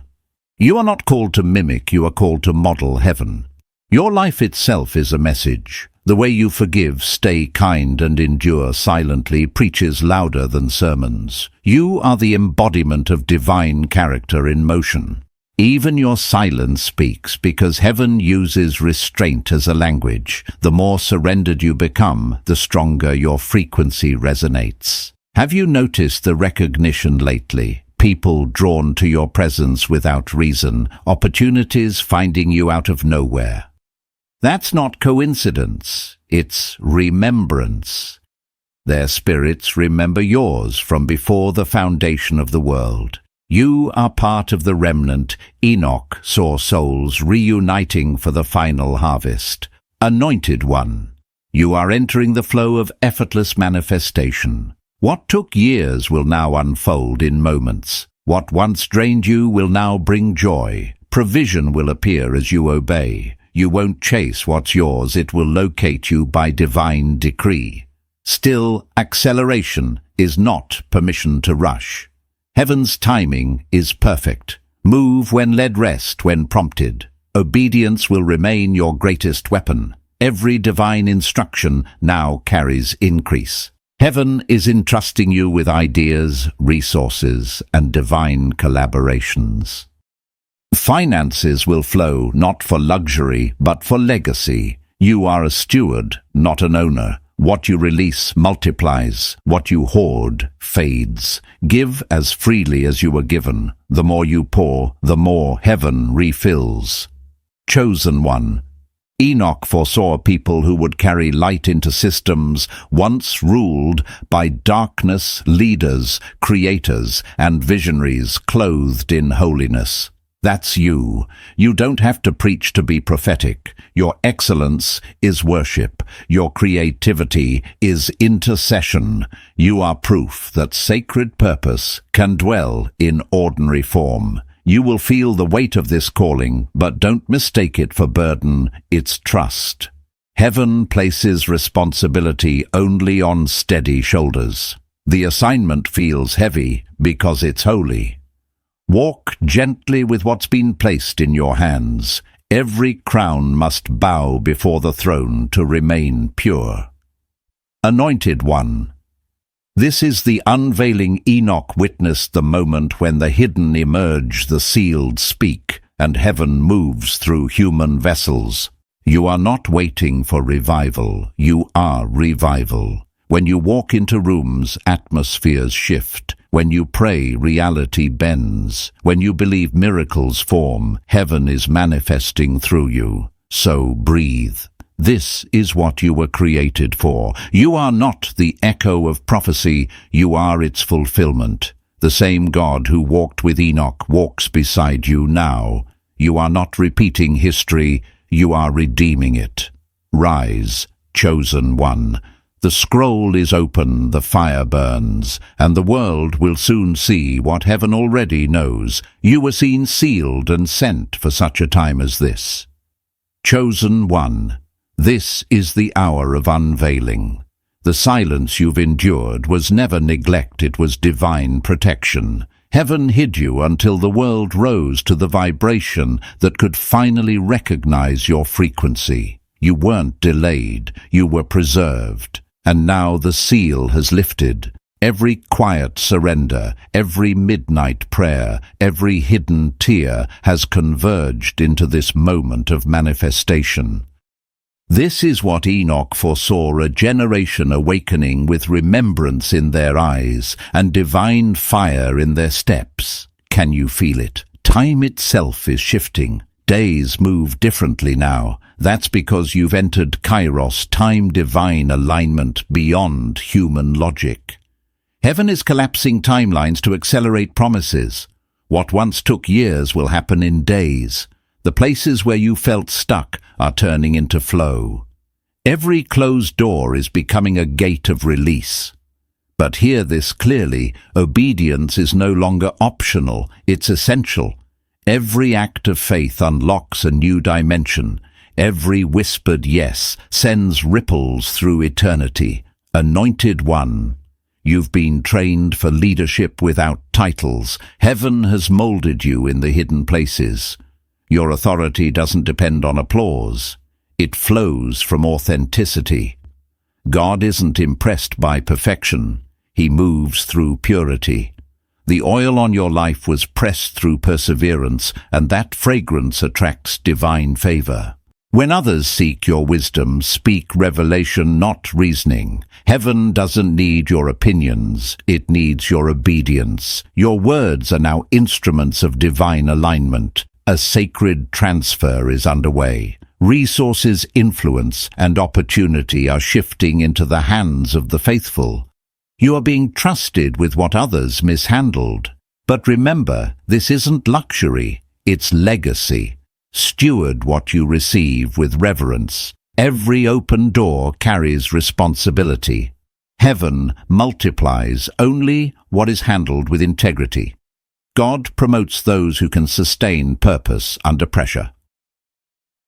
You are not called to mimic, you are called to model heaven. Your life itself is a message. The way you forgive, stay kind, and endure silently preaches louder than sermons. You are the embodiment of divine character in motion. Even your silence speaks, because heaven uses restraint as a language. The more surrendered you become, the stronger your frequency resonates. Have you noticed the recognition lately? People drawn to your presence without reason, opportunities finding you out of nowhere. That's not coincidence, it's remembrance. Their spirits remember yours from before the foundation of the world. You are part of the remnant. Enoch saw souls reuniting for the final harvest. Anointed one, you are entering the flow of effortless manifestation. What took years will now unfold in moments. What once drained you will now bring joy. Provision will appear as you obey. You won't chase what's yours, it will locate you by divine decree. Still, acceleration is not permission to rush. Heaven's timing is perfect. Move when led, rest when prompted. Obedience will remain your greatest weapon. Every divine instruction now carries increase. Heaven is entrusting you with ideas, resources, and divine collaborations. Finances will flow not for luxury, but for legacy. You are a steward, not an owner. What you release multiplies. What you hoard fades. Give as freely as you were given. The more you pour, the more heaven refills. Chosen one, Enoch foresaw people who would carry light into systems once ruled by darkness, leaders, creators, and visionaries clothed in holiness. That's you. You don't have to preach to be prophetic. Your excellence is worship. Your creativity is intercession. You are proof that sacred purpose can dwell in ordinary form. You will feel the weight of this calling, but don't mistake it for burden. It's trust. Heaven places responsibility only on steady shoulders. The assignment feels heavy because it's holy. Walk gently with what's been placed in your hands. Every crown must bow before the throne to remain pure. Anointed One. This is the unveiling. Enoch witnessed the moment when the hidden emerge, the sealed speak, and heaven moves through human vessels. You are not waiting for revival. You are revival. When you walk into rooms, atmospheres shift. When you pray, reality bends. When you believe, miracles form. Heaven is manifesting through you. So breathe. This is what you were created for. You are not the echo of prophecy. You are its fulfillment. The same God who walked with Enoch walks beside you now. You are not repeating history. You are redeeming it. Rise, chosen one. The scroll is open, the fire burns, and the world will soon see what heaven already knows. You were seen sealed and sent for such a time as this. Chosen one, this is the hour of unveiling. The silence you've endured was never neglect, it was divine protection. Heaven hid you until the world rose to the vibration that could finally recognize your frequency. You weren't delayed, you were preserved. And now the seal has lifted. Every quiet surrender, every midnight prayer, every hidden tear has converged into this moment of manifestation. This is what Enoch foresaw, a generation awakening with remembrance in their eyes and divine fire in their steps. Can you feel it? Time itself is shifting. Days move differently now. That's because you've entered Kairos, time, divine alignment beyond human logic. Heaven is collapsing timelines to accelerate promises. What once took years will happen in days. The places where you felt stuck are turning into flow. Every closed door is becoming a gate of release. But hear this clearly, obedience is no longer optional, it's essential. Every act of faith unlocks a new dimension. Every whispered yes sends ripples through eternity. Anointed One, you've been trained for leadership without titles. Heaven has molded you in the hidden places. Your authority doesn't depend on applause. It flows from authenticity. God isn't impressed by perfection. He moves through purity. The oil on your life was pressed through perseverance, and that fragrance attracts divine favor. When others seek your wisdom, speak revelation, not reasoning. Heaven doesn't need your opinions, it needs your obedience. Your words are now instruments of divine alignment. A sacred transfer is underway. Resources, influence, and opportunity are shifting into the hands of the faithful. You are being trusted with what others mishandled. But remember, this isn't luxury, it's legacy. Steward what you receive with reverence. Every open door carries responsibility. Heaven multiplies only what is handled with integrity. God promotes those who can sustain purpose under pressure.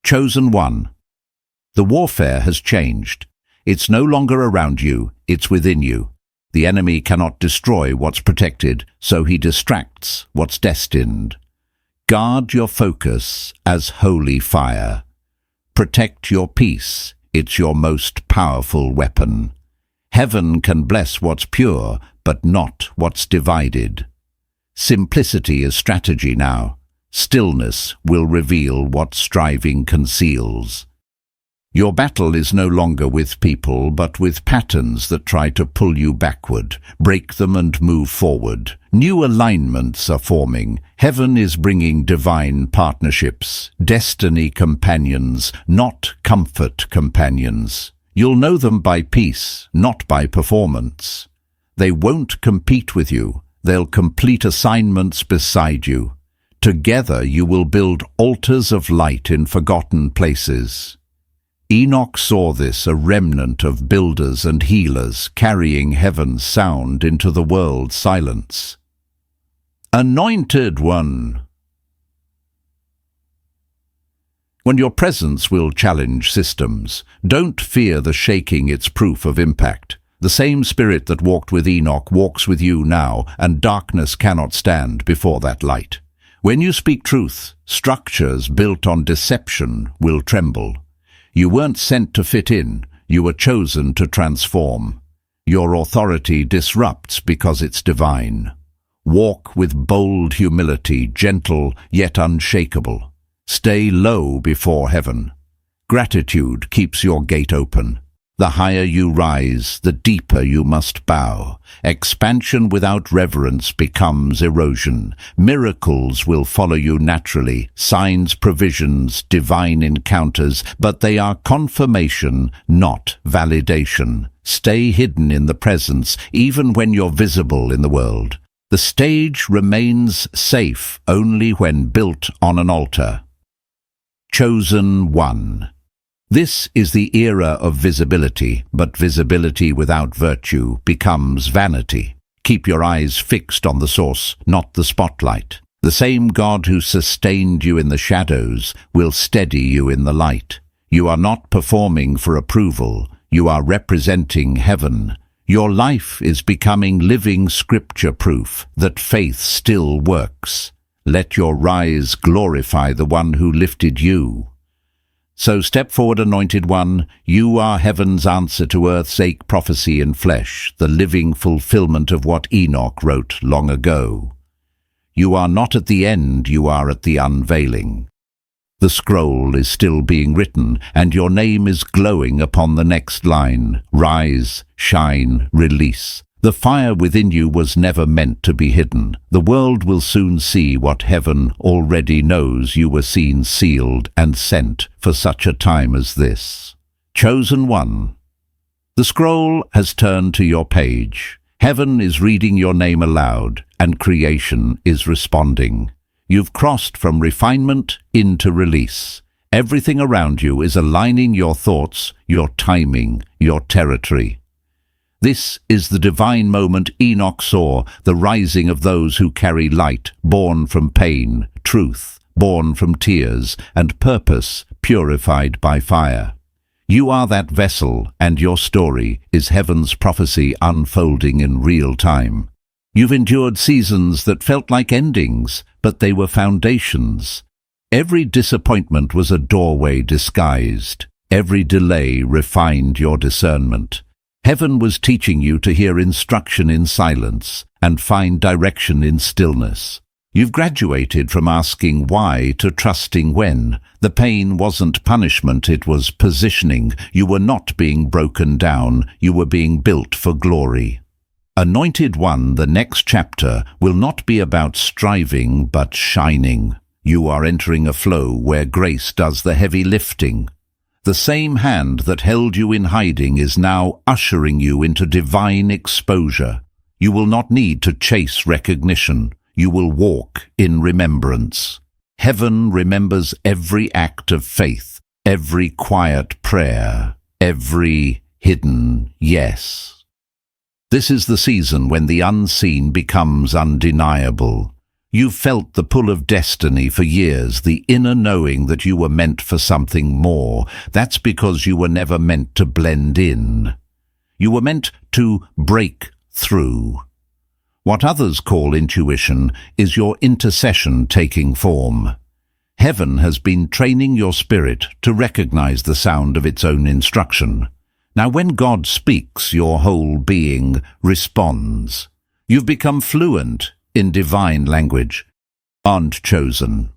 Chosen One. The warfare has changed. It's no longer around you, it's within you. The enemy cannot destroy what's protected, so he distracts what's destined. Guard your focus as holy fire. Protect your peace, it's your most powerful weapon. Heaven can bless what's pure, but not what's divided. Simplicity is strategy now. Stillness will reveal what striving conceals. Your battle is no longer with people, but with patterns that try to pull you backward. Break them and move forward. New alignments are forming. Heaven is bringing divine partnerships, destiny companions, not comfort companions. You'll know them by peace, not by performance. They won't compete with you. They'll complete assignments beside you. Together you will build altars of light in forgotten places. Enoch saw this, a remnant of builders and healers carrying heaven's sound into the world's silence. Anointed One. When your presence will challenge systems, don't fear the shaking, it's proof of impact. The same spirit that walked with Enoch walks with you now, and darkness cannot stand before that light. When you speak truth, structures built on deception will tremble. You weren't sent to fit in, you were chosen to transform. Your authority disrupts because it's divine. Walk with bold humility, gentle yet unshakable. Stay low before heaven. Gratitude keeps your gate open. The higher you rise, the deeper you must bow. Expansion without reverence becomes erosion. Miracles will follow you naturally, signs, provisions, divine encounters, but they are confirmation, not validation. Stay hidden in the presence, even when you're visible in the world. The stage remains safe only when built on an altar. Chosen One. This is the era of visibility, but visibility without virtue becomes vanity. Keep your eyes fixed on the source, not the spotlight. The same God who sustained you in the shadows will steady you in the light. You are not performing for approval, you are representing heaven. Your life is becoming living scripture proof that faith still works. Let your rise glorify the one who lifted you. So step forward, Anointed One. You are heaven's answer to earth's ache, prophecy in flesh, the living fulfillment of what Enoch wrote long ago. You are not at the end, you are at the unveiling. The scroll is still being written, and your name is glowing upon the next line. Rise, shine, release. The fire within you was never meant to be hidden. The world will soon see what heaven already knows. You were seen, sealed, and sent for such a time as this. Chosen One. The scroll has turned to your page. Heaven is reading your name aloud, and creation is responding. You've crossed from refinement into release. Everything around you is aligning your thoughts, your timing, your territory. This is the divine moment Enoch saw, the rising of those who carry light, born from pain, truth, born from tears, and purpose, purified by fire. You are that vessel, and your story is heaven's prophecy unfolding in real time. You've endured seasons that felt like endings, but they were foundations. Every disappointment was a doorway disguised. Every delay refined your discernment. Heaven was teaching you to hear instruction in silence and find direction in stillness. You've graduated from asking why to trusting when. The pain wasn't punishment, it was positioning. You were not being broken down, you were being built for glory. Anointed One, the next chapter will not be about striving but shining. You are entering a flow where grace does the heavy lifting. The same hand that held you in hiding is now ushering you into divine exposure. You will not need to chase recognition. You will walk in remembrance. Heaven remembers every act of faith, every quiet prayer, every hidden yes. This is the season when the unseen becomes undeniable. You've felt the pull of destiny for years, the inner knowing that you were meant for something more. That's because you were never meant to blend in. You were meant to break through. What others call intuition is your intercession taking form. Heaven has been training your spirit to recognize the sound of its own instruction. Now, when God speaks, your whole being responds. You've become fluent in divine language. Aren't chosen.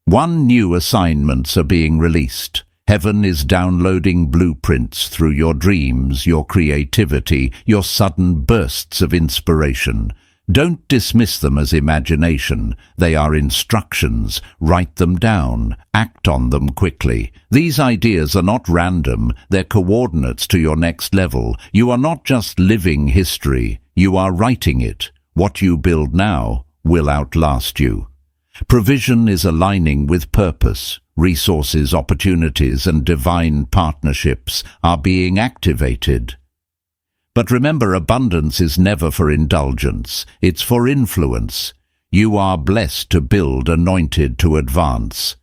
One new assignments are being released. Heaven is downloading blueprints through your dreams, your creativity, your sudden bursts of inspiration. Don't dismiss them as imagination. They are instructions. Write them down. Act on them quickly. These ideas are not random. They're coordinates to your next level. You are not just living history. You are writing it. What you build now will outlast you. Provision is aligning with purpose. Resources, opportunities, and divine partnerships are being activated. But remember, abundance is never for indulgence. It's for influence. You are blessed to build, anointed to advance.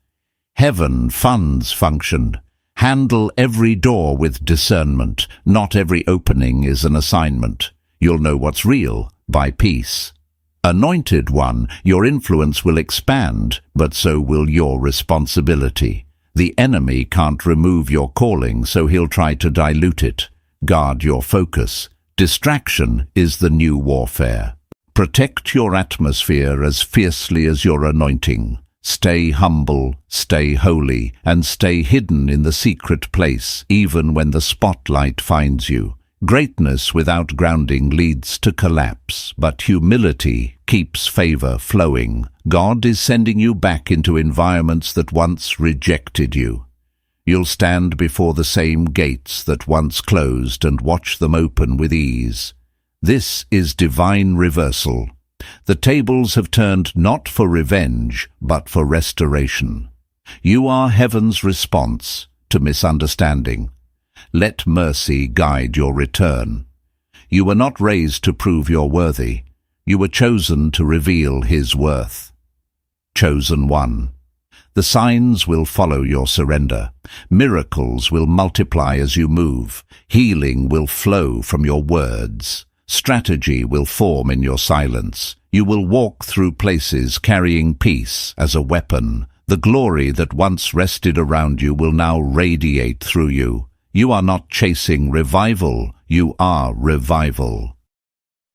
Heaven funds function. Handle every door with discernment. Not every opening is an assignment. You'll know what's real by peace. Anointed one, your influence will expand, but so will your responsibility. The enemy can't remove your calling, so he'll try to dilute it. Guard your focus. Distraction is the new warfare. Protect your atmosphere as fiercely as your anointing. Stay humble, stay holy, and stay hidden in the secret place, even when the spotlight finds you. Greatness without grounding leads to collapse, but humility keeps favor flowing. God is sending you back into environments that once rejected you. You'll stand before the same gates that once closed and watch them open with ease. This is divine reversal. The tables have turned not for revenge, but for restoration. You are heaven's response to misunderstanding. Let mercy guide your return. You were not raised to prove you're worthy. You were chosen to reveal His worth. Chosen one. The signs will follow your surrender. Miracles will multiply as you move. Healing will flow from your words. Strategy will form in your silence. You will walk through places carrying peace as a weapon. The glory that once rested around you will now radiate through you. You are not chasing revival. You are revival.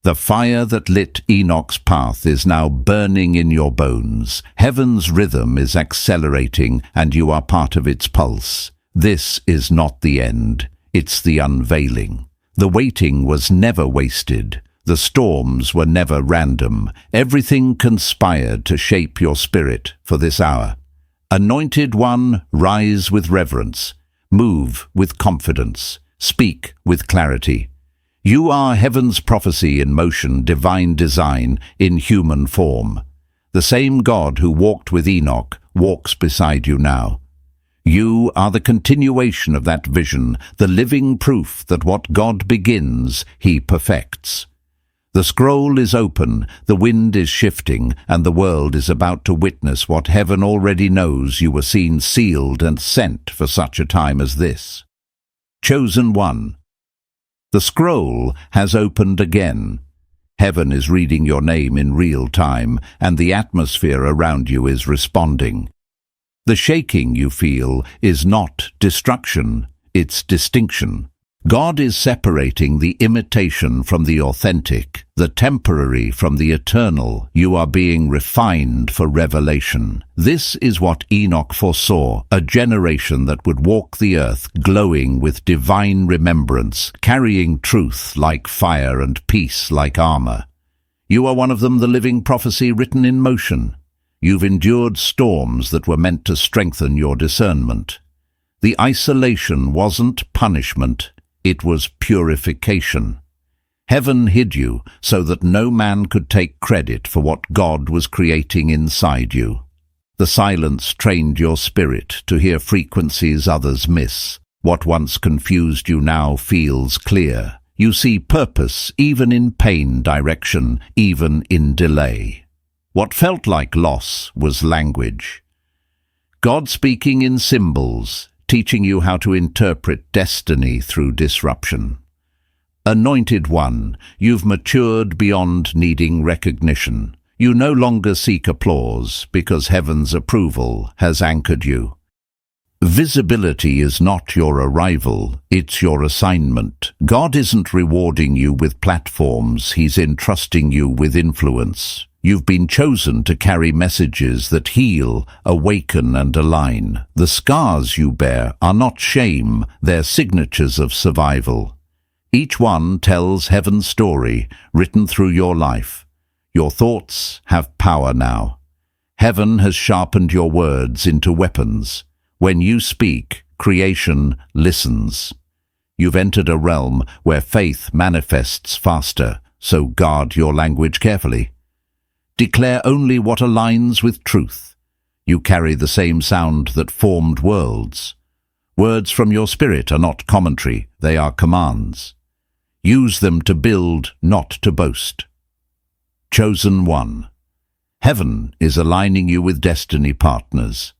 The fire that lit Enoch's path is now burning in your bones. Heaven's rhythm is accelerating, and you are part of its pulse. This is not the end. It's the unveiling. The waiting was never wasted. The storms were never random. Everything conspired to shape your spirit for this hour. Anointed one, rise with reverence. Move with confidence. Speak with clarity. You are heaven's prophecy in motion, divine design in human form. The same God who walked with Enoch walks beside you now. You are the continuation of that vision, the living proof that what God begins, He perfects. The scroll is open, the wind is shifting, and the world is about to witness what heaven already knows. You were seen, sealed, and sent for such a time as this. Chosen one. The scroll has opened again. Heaven is reading your name in real time, and the atmosphere around you is responding. The shaking you feel is not destruction, it's distinction. God is separating the imitation from the authentic, the temporary from the eternal. You are being refined for revelation. This is what Enoch foresaw, a generation that would walk the earth glowing with divine remembrance, carrying truth like fire and peace like armor. You are one of them, the living prophecy written in motion. You've endured storms that were meant to strengthen your discernment. The isolation wasn't punishment. It was purification. Heaven hid you so that no man could take credit for what God was creating inside you. The silence trained your spirit to hear frequencies others miss. What once confused you now feels clear. You see purpose even in pain, direction even in delay. What felt like loss was language. God speaking in symbols, teaching you how to interpret destiny through disruption. Anointed one, you've matured beyond needing recognition. You no longer seek applause because heaven's approval has anchored you. Visibility is not your arrival, it's your assignment. God isn't rewarding you with platforms, He's entrusting you with influence. You've been chosen to carry messages that heal, awaken, and align. The scars you bear are not shame, they're signatures of survival. Each one tells heaven's story, written through your life. Your thoughts have power now. Heaven has sharpened your words into weapons. When you speak, creation listens. You've entered a realm where faith manifests faster, so guard your language carefully. Declare only what aligns with truth. You carry the same sound that formed worlds. Words from your spirit are not commentary, they are commands. Use them to build, not to boast. Chosen one. Heaven is aligning you with destiny partners.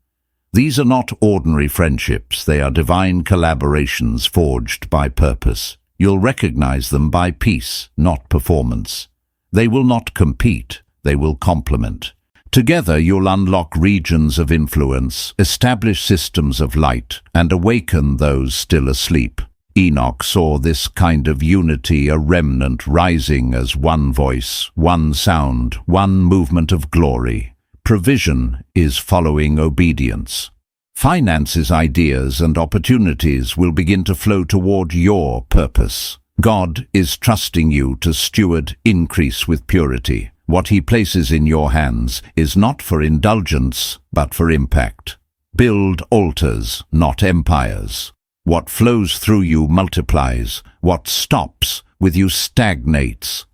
These are not ordinary friendships, they are divine collaborations forged by purpose. You'll recognize them by peace, not performance. They will not compete, they will complement. Together you'll unlock regions of influence, establish systems of light, and awaken those still asleep. Enoch saw this kind of unity, a remnant rising as one voice, one sound, one movement of glory. Provision is following obedience. Finances, ideas, and opportunities will begin to flow toward your purpose. God is trusting you to steward increase with purity. What he places in your hands is not for indulgence, but for impact. Build altars, not empires. What flows through you multiplies. What stops with you stagnates.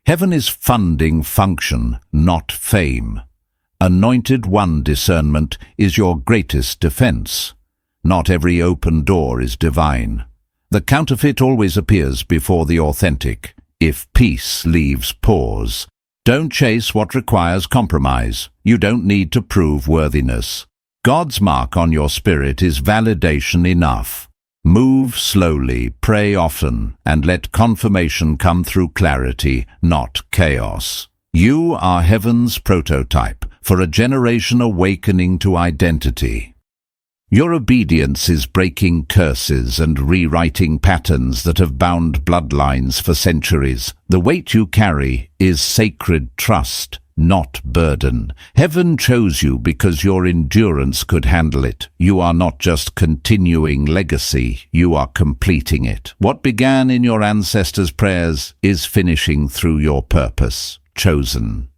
Heaven is funding function, not fame. Anointed one discernment is your greatest defense. Not every open door is divine. The counterfeit always appears before the authentic. If peace leaves pause, don't chase what requires compromise. You don't need to prove worthiness. God's mark on your spirit is validation enough. Move slowly, pray often, and let confirmation come through clarity, not chaos. You are heaven's prototype for a generation awakening to identity. Your obedience is breaking curses and rewriting patterns that have bound bloodlines for centuries. The weight you carry is sacred trust, not burden. Heaven chose you because your endurance could handle it. You are not just continuing legacy, you are completing it. What began in your ancestors' prayers is finishing through your purpose. Chosen.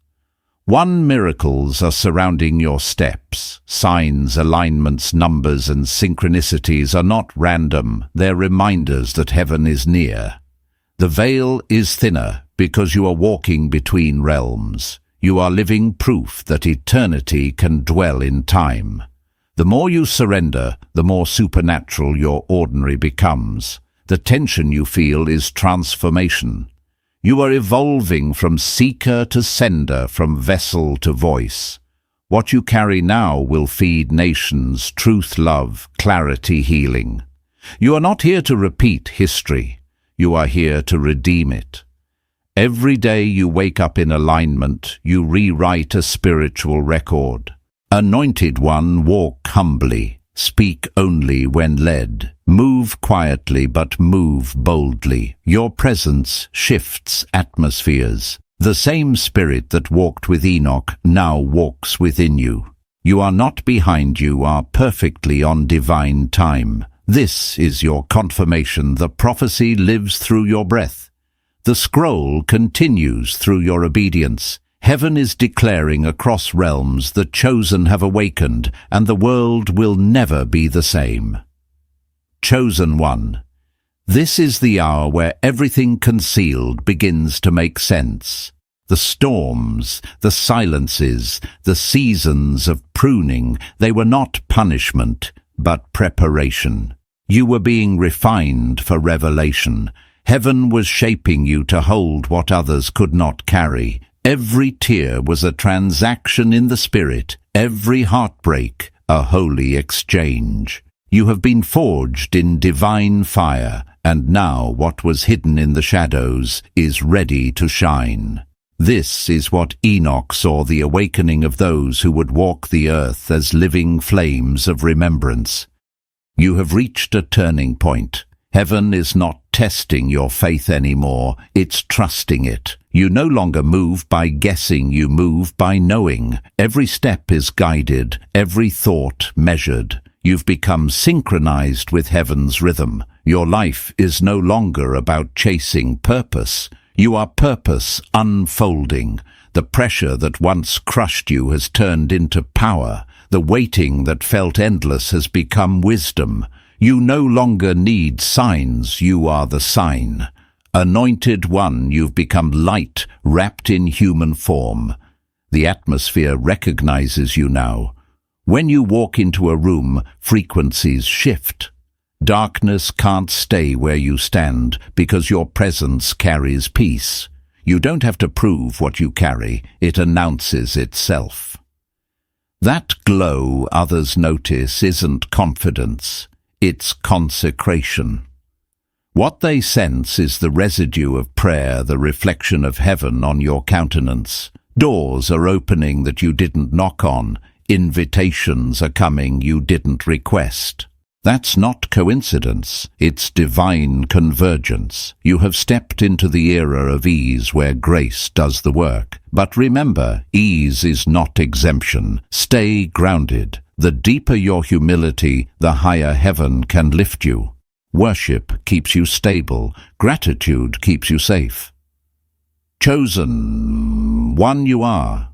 One miracles are surrounding your steps. Signs, alignments, numbers, and synchronicities are not random. They're reminders that heaven is near. The veil is thinner because you are walking between realms. You are living proof that eternity can dwell in time. The more you surrender, the more supernatural your ordinary becomes. The tension you feel is transformation. You are evolving from seeker to sender, from vessel to voice. What you carry now will feed nations, truth, love, clarity, healing. You are not here to repeat history. You are here to redeem it. Every day you wake up in alignment, you rewrite a spiritual record. Anointed one, walk humbly. Speak only when led. Move quietly but move boldly. Your presence shifts atmospheres. The same spirit that walked with Enoch now walks within you. You are not behind, you are perfectly on divine time. This is your confirmation. The prophecy lives through your breath. The scroll continues through your obedience. Heaven is declaring across realms the chosen have awakened, and the world will never be the same. Chosen one. This is the hour where everything concealed begins to make sense. The storms, the silences, the seasons of pruning, they were not punishment, but preparation. You were being refined for revelation. Heaven was shaping you to hold what others could not carry. Every tear was a transaction in the spirit, every heartbreak a holy exchange. You have been forged in divine fire, and now what was hidden in the shadows is ready to shine. This is what Enoch saw, the awakening of those who would walk the earth as living flames of remembrance. You have reached a turning point. Heaven is not testing your faith anymore, it's trusting it. You no longer move by guessing, you move by knowing. Every step is guided, every thought measured. You've become synchronized with heaven's rhythm. Your life is no longer about chasing purpose. You are purpose unfolding. The pressure that once crushed you has turned into power. The waiting that felt endless has become wisdom. You no longer need signs, you are the sign. Anointed One, you've become light, wrapped in human form. The atmosphere recognizes you now. When you walk into a room, frequencies shift. Darkness can't stay where you stand because your presence carries peace. You don't have to prove what you carry, it announces itself. That glow others notice isn't confidence, it's consecration. What they sense is the residue of prayer, the reflection of heaven on your countenance. Doors are opening that you didn't knock on. Invitations are coming you didn't request. That's not coincidence, it's divine convergence. You have stepped into the era of ease where grace does the work. But remember, ease is not exemption. Stay grounded. The deeper your humility, the higher heaven can lift you. Worship keeps you stable. Gratitude keeps you safe. Chosen One you are.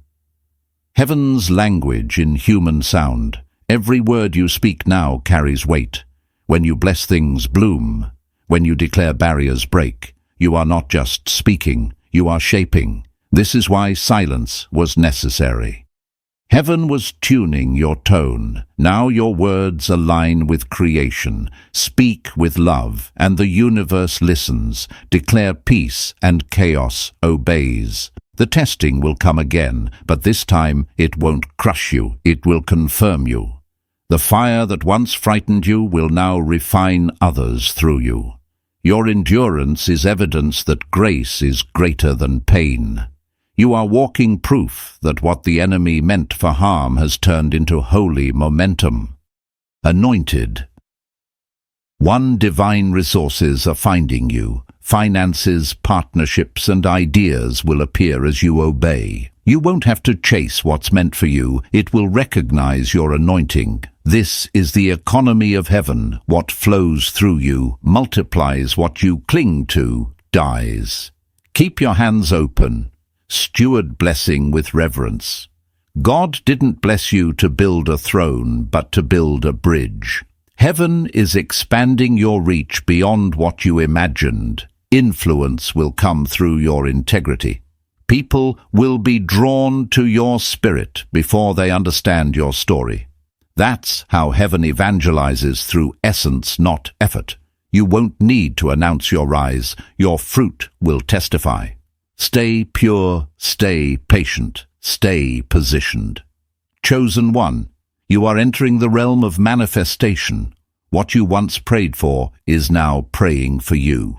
Heaven's language in human sound. Every word you speak now carries weight. When you bless things bloom. When you declare barriers break. You are not just speaking, you are shaping. This is why silence was necessary. Heaven was tuning your tone. Now your words align with creation. Speak with love, and the universe listens. Declare peace, and chaos obeys. The testing will come again, but this time it won't crush you, it will confirm you. The fire that once frightened you will now refine others through you. Your endurance is evidence that grace is greater than pain. You are walking proof that what the enemy meant for harm has turned into holy momentum. Anointed. One, divine resources are finding you. Finances, partnerships, and ideas will appear as you obey. You won't have to chase what's meant for you. It will recognize your anointing. This is the economy of heaven. What flows through you multiplies. What you cling to dies. Keep your hands open. Steward blessing with reverence. God didn't bless you to build a throne, but to build a bridge. Heaven is expanding your reach beyond what you imagined. Influence will come through your integrity. People will be drawn to your spirit before they understand your story. That's how heaven evangelizes, through essence, not effort. You won't need to announce your rise. Your fruit will testify. Stay pure, stay patient, stay positioned. Chosen One, you are entering the realm of manifestation. What you once prayed for is now praying for you.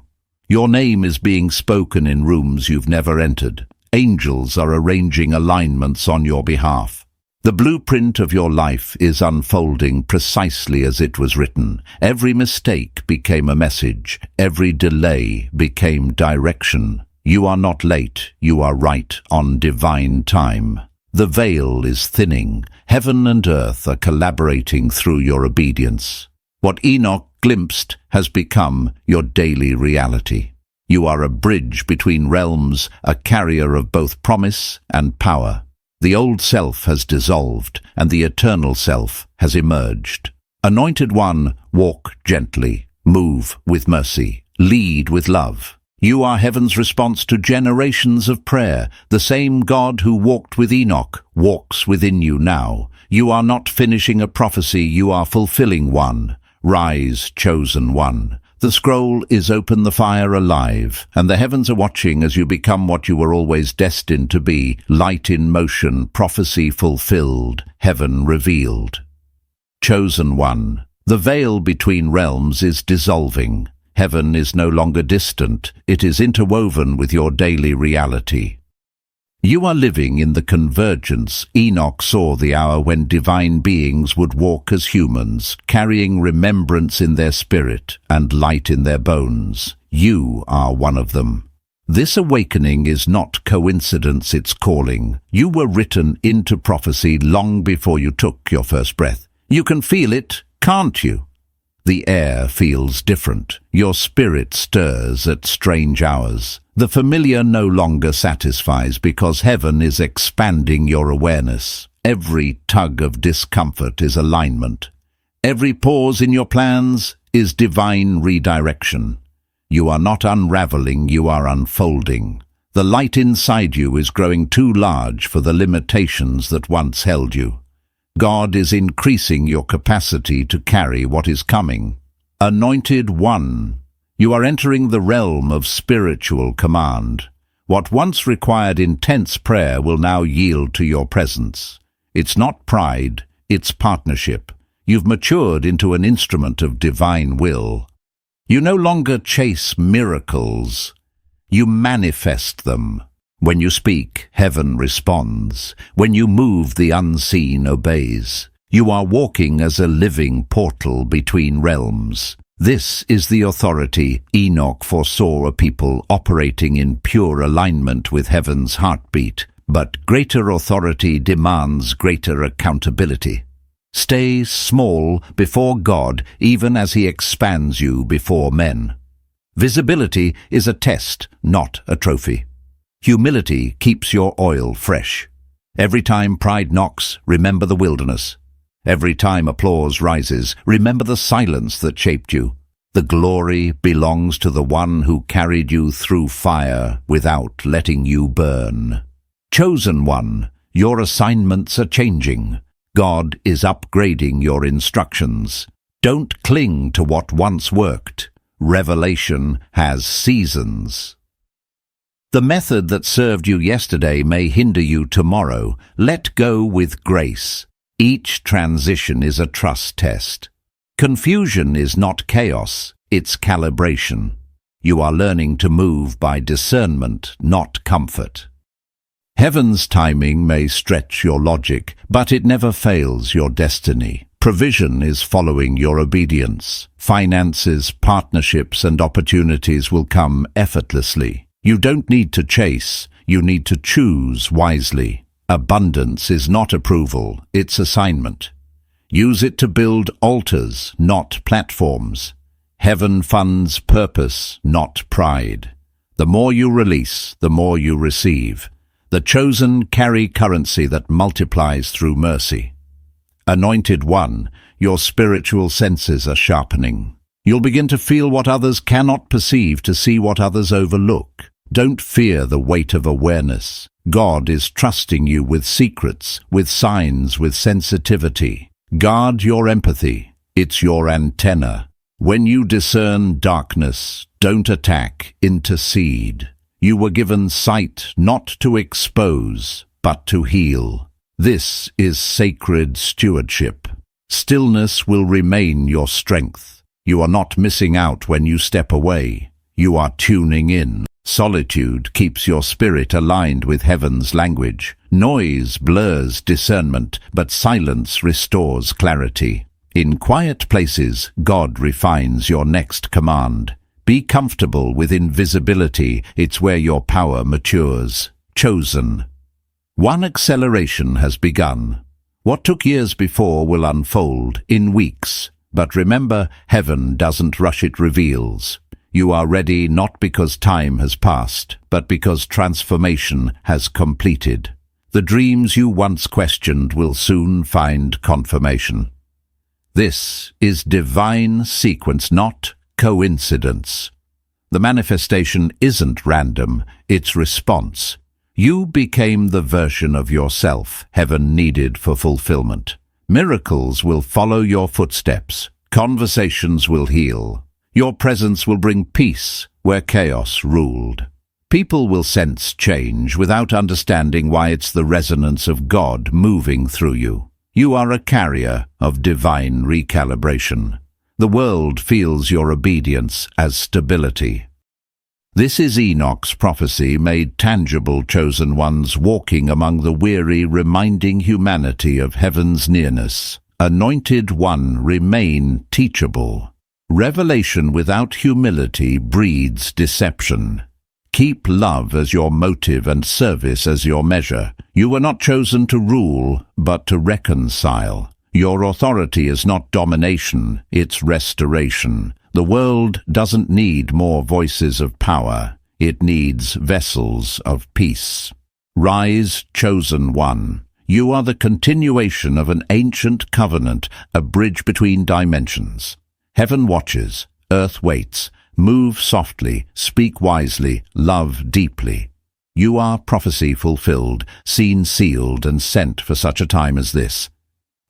Your name is being spoken in rooms you've never entered. Angels are arranging alignments on your behalf. The blueprint of your life is unfolding precisely as it was written. Every mistake became a message. Every delay became direction. You are not late, you are right on divine time. The veil is thinning. Heaven and earth are collaborating through your obedience. What Enoch glimpsed has become your daily reality. You are a bridge between realms, a carrier of both promise and power. The old self has dissolved, and the eternal self has emerged. Anointed One, walk gently, move with mercy, lead with love. You are heaven's response to generations of prayer. The same God who walked with Enoch walks within you now. You are not finishing a prophecy, you are fulfilling one. Rise, chosen one. The scroll is open, the fire alive, and the heavens are watching as you become what you were always destined to be. Light in motion, prophecy fulfilled, heaven revealed. Chosen One. The veil between realms is dissolving. Heaven is no longer distant, it is interwoven with your daily reality. You are living in the convergence. Enoch saw the hour when divine beings would walk as humans, carrying remembrance in their spirit and light in their bones. You are one of them. This awakening is not coincidence, it's calling. You were written into prophecy long before you took your first breath. You can feel it, can't you? The air feels different. Your spirit stirs at strange hours. The familiar no longer satisfies because heaven is expanding your awareness. Every tug of discomfort is alignment. Every pause in your plans is divine redirection. You are not unraveling, you are unfolding. The light inside you is growing too large for the limitations that once held you. God is increasing your capacity to carry what is coming. Anointed One, you are entering the realm of spiritual command. What once required intense prayer will now yield to your presence. It's not pride, it's partnership. You've matured into an instrument of divine will. You no longer chase miracles, you manifest them. When you speak, heaven responds. When you move, the unseen obeys. You are walking as a living portal between realms. This is the authority Enoch foresaw a people operating in pure alignment with heaven's heartbeat. But greater authority demands greater accountability. Stay small before God, even as He expands you before men. Visibility is a test, not a trophy. Humility keeps your oil fresh. Every time pride knocks, remember the wilderness. Every time applause rises, remember the silence that shaped you. The glory belongs to the one who carried you through fire without letting you burn. Chosen one, your assignments are changing. God is upgrading your instructions. Don't cling to what once worked. Revelation has seasons. The method that served you yesterday may hinder you tomorrow. Let go with grace. Each transition is a trust test. Confusion is not chaos, it's calibration. You are learning to move by discernment, not comfort. Heaven's timing may stretch your logic, but it never fails your destiny. Provision is following your obedience. Finances, partnerships, and opportunities will come effortlessly. You don't need to chase, you need to choose wisely. Abundance is not approval, it's assignment. Use it to build altars, not platforms. Heaven funds purpose, not pride. The more you release, the more you receive. The chosen carry currency that multiplies through mercy. Anointed One, your spiritual senses are sharpening. You'll begin to feel what others cannot perceive, to see what others overlook. Don't fear the weight of awareness. God is trusting you with secrets, with signs, with sensitivity. Guard your empathy. It's your antenna. When you discern darkness, don't attack, intercede. You were given sight not to expose, but to heal. This is sacred stewardship. Stillness will remain your strength. You are not missing out when you step away. You are tuning in. Solitude keeps your spirit aligned with heaven's language. Noise blurs discernment, but silence restores clarity. In quiet places, God refines your next command. Be comfortable with invisibility. It's where your power matures. Chosen. One acceleration has begun. What took years before will unfold in weeks. But remember, heaven doesn't rush, it reveals. You are ready not because time has passed, but because transformation has completed. The dreams you once questioned will soon find confirmation. This is divine sequence, not coincidence. The manifestation isn't random, it's response. You became the version of yourself heaven needed for fulfillment. Miracles will follow your footsteps. Conversations will heal. Your presence will bring peace where chaos ruled. People will sense change without understanding why. It's the resonance of God moving through you. You are a carrier of divine recalibration. The world feels your obedience as stability. This is Enoch's prophecy made tangible, chosen ones walking among the weary, reminding humanity of heaven's nearness. Anointed One, remain teachable. Revelation without humility breeds deception. Keep love as your motive and service as your measure. You were not chosen to rule, but to reconcile. Your authority is not domination, it's restoration. The world doesn't need more voices of power. It needs vessels of peace. Rise, chosen one. You are the continuation of an ancient covenant, a bridge between dimensions. Heaven watches, earth waits. Move softly, speak wisely, love deeply. You are prophecy fulfilled, seen sealed and sent for such a time as this.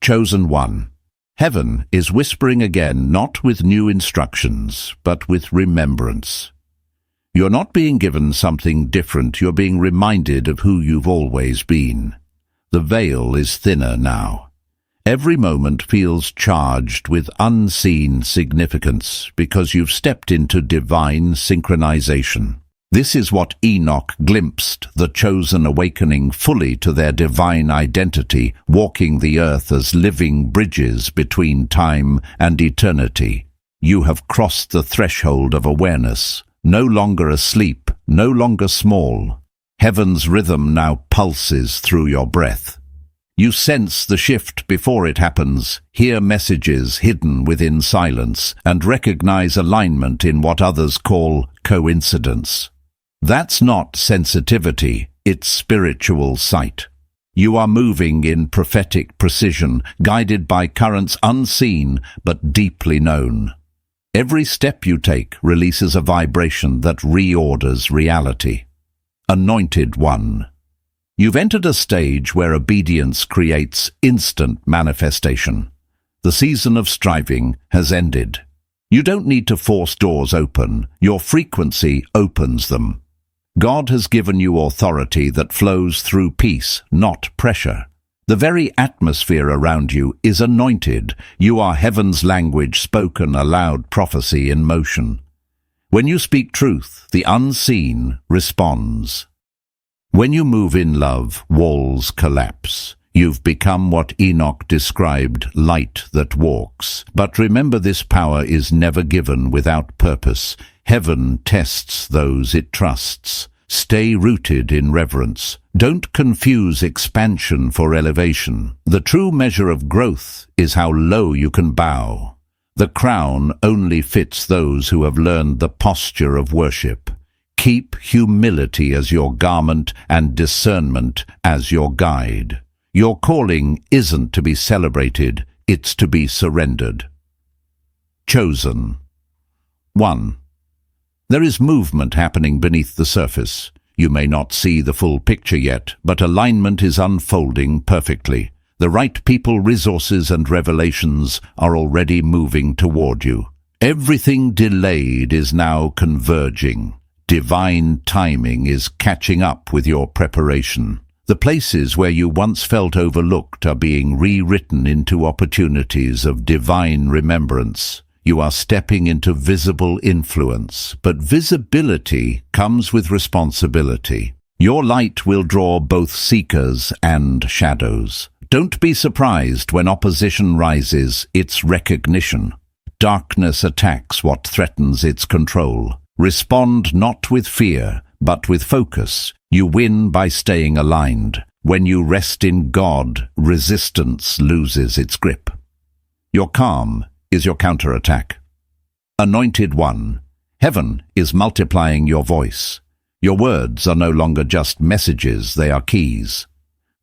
Chosen one. Heaven is whispering again, not with new instructions, but with remembrance. You're not being given something different, you're being reminded of who you've always been. The veil is thinner now. Every moment feels charged with unseen significance because you've stepped into divine synchronization. This is what Enoch glimpsed, the chosen awakening fully to their divine identity, walking the earth as living bridges between time and eternity. You have crossed the threshold of awareness, no longer asleep, no longer small. Heaven's rhythm now pulses through your breath. You sense the shift before it happens, hear messages hidden within silence, and recognize alignment in what others call coincidence. That's not sensitivity, it's spiritual sight. You are moving in prophetic precision, guided by currents unseen but deeply known. Every step you take releases a vibration that reorders reality. Anointed one. You've entered a stage where obedience creates instant manifestation. The season of striving has ended. You don't need to force doors open, your frequency opens them. God has given you authority that flows through peace, not pressure. The very atmosphere around you is anointed. You are heaven's language spoken, a loud prophecy in motion. When you speak truth, the unseen responds. When you move in love, walls collapse. You've become what Enoch described, light that walks. But remember, this power is never given without purpose. Heaven tests those it trusts. Stay rooted in reverence. Don't confuse expansion for elevation. The true measure of growth is how low you can bow. The crown only fits those who have learned the posture of worship. Keep humility as your garment and discernment as your guide. Your calling isn't to be celebrated, it's to be surrendered. Chosen. 1. There is movement happening beneath the surface. You may not see the full picture yet, but alignment is unfolding perfectly. The right people, resources, and revelations are already moving toward you. Everything delayed is now converging. Divine timing is catching up with your preparation. The places where you once felt overlooked are being rewritten into opportunities of divine remembrance. You are stepping into visible influence, but visibility comes with responsibility. Your light will draw both seekers and shadows. Don't be surprised when opposition rises, it's recognition. Darkness attacks what threatens its control. Respond not with fear, but with focus. You win by staying aligned. When you rest in God, resistance loses its grip. Your calm is your counterattack. Anointed one. Heaven is multiplying your voice. Your words are no longer just messages, they are keys.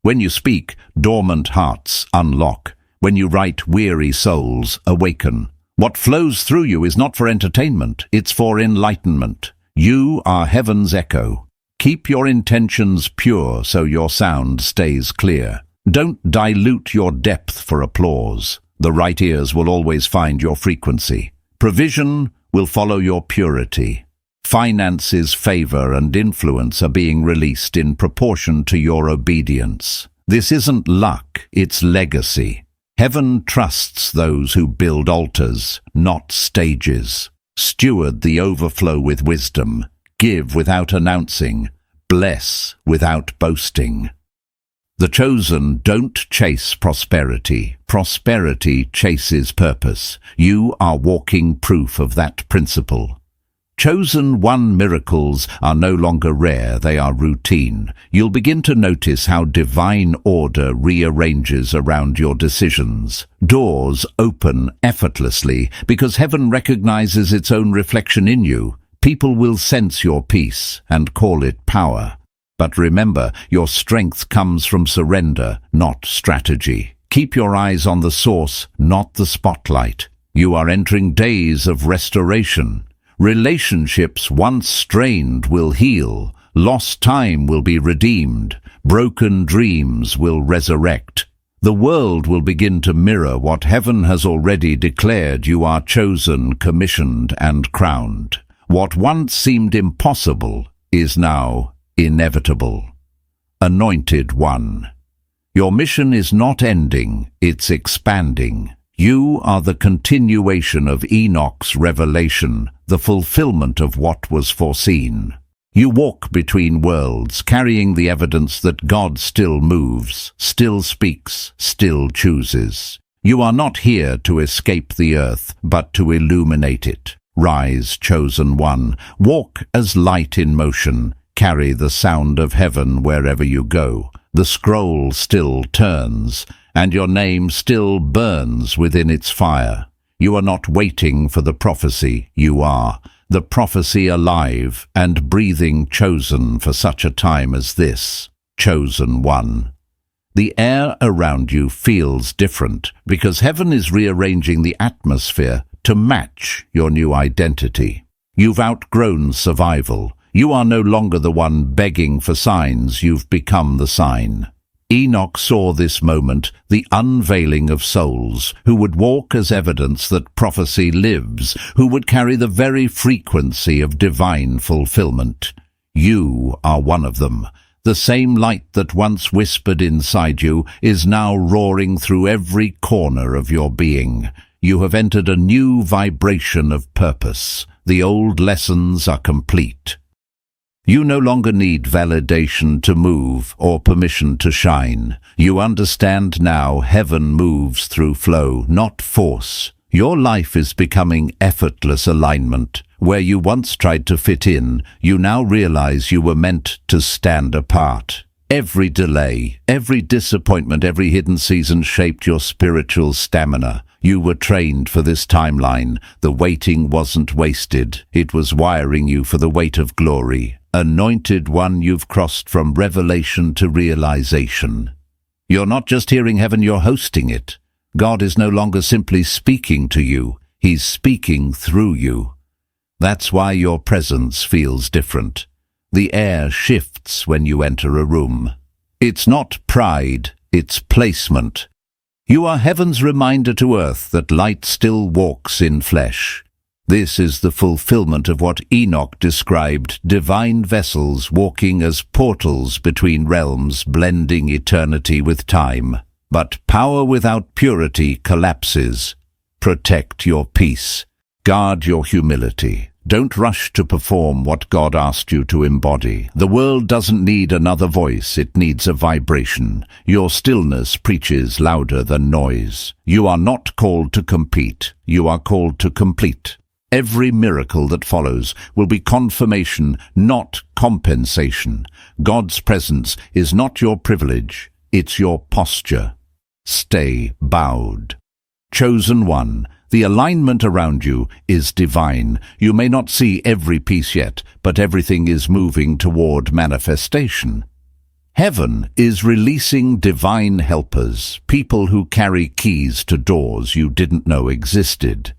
When you speak, dormant hearts unlock. When you write, weary souls awaken. What flows through you is not for entertainment, it's for enlightenment. You are heaven's echo. Keep your intentions pure so your sound stays clear. Don't dilute your depth for applause. The right ears will always find your frequency. Provision will follow your purity. Finances, favor, and influence are being released in proportion to your obedience. This isn't luck, it's legacy. Heaven trusts those who build altars, not stages. Steward the overflow with wisdom. Give without announcing. Bless without boasting. The chosen don't chase prosperity. Prosperity chases purpose. You are walking proof of that principle. Chosen one miracles are no longer rare, they are routine. You'll begin to notice how divine order rearranges around your decisions. Doors open effortlessly because heaven recognizes its own reflection in you. People will sense your peace and call it power. But remember, your strength comes from surrender, not strategy. Keep your eyes on the source, not the spotlight. You are entering days of restoration. Relationships once strained will heal. Lost time will be redeemed. Broken dreams will resurrect. The world will begin to mirror what heaven has already declared. You are chosen, commissioned, and crowned. What once seemed impossible is now inevitable. Anointed one. Your mission is not ending, it's expanding. You are the continuation of Enoch's revelation, the fulfillment of what was foreseen. You walk between worlds, carrying the evidence that God still moves, still speaks, still chooses. You are not here to escape the earth, but to illuminate it. Rise, chosen one. Walk as light in motion. Carry the sound of heaven wherever you go. The scroll still turns, and your name still burns within its fire. You are not waiting for the prophecy, you are. The prophecy alive and breathing, chosen for such a time as this. Chosen one. The air around you feels different because heaven is rearranging the atmosphere to match your new identity. You've outgrown survival. You are no longer the one begging for signs, you've become the sign. Enoch saw this moment, the unveiling of souls, who would walk as evidence that prophecy lives, who would carry the very frequency of divine fulfillment. You are one of them. The same light that once whispered inside you is now roaring through every corner of your being. You have entered a new vibration of purpose. The old lessons are complete. You no longer need validation to move or permission to shine. You understand now heaven moves through flow, not force. Your life is becoming effortless alignment. Where you once tried to fit in, you now realize you were meant to stand apart. Every delay, every disappointment, every hidden season shaped your spiritual stamina. You were trained for this timeline. The waiting wasn't wasted. It was wiring you for the weight of glory. Anointed one, you've crossed from revelation to realization. You're not just hearing heaven, you're hosting it. God is no longer simply speaking to you. He's speaking through you. That's why your presence feels different. The air shifts when you enter a room. It's not pride, it's placement. You are heaven's reminder to earth that light still walks in flesh. This is the fulfillment of what Enoch described, divine vessels walking as portals between realms, blending eternity with time. But power without purity collapses. Protect your peace. Guard your humility. Don't rush to perform what God asked you to embody. The world doesn't need another voice, it needs a vibration. Your stillness preaches louder than noise. You are not called to compete, you are called to complete. Every miracle that follows will be confirmation, not compensation. God's presence is not your privilege, it's your posture. Stay bowed. Chosen one, the alignment around you is divine. You may not see every piece yet, but everything is moving toward manifestation. Heaven is releasing divine helpers, people who carry keys to doors you didn't know existed.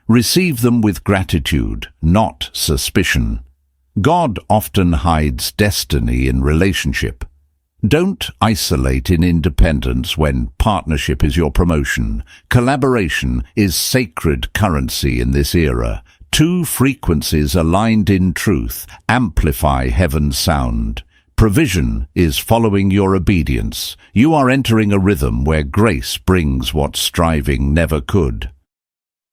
Receive them with gratitude, not suspicion. God often hides destiny in relationship. Don't isolate in independence when partnership is your promotion. Collaboration is sacred currency in this era. Two frequencies aligned in truth amplify heaven's sound. Provision is following your obedience. You are entering a rhythm where grace brings what striving never could.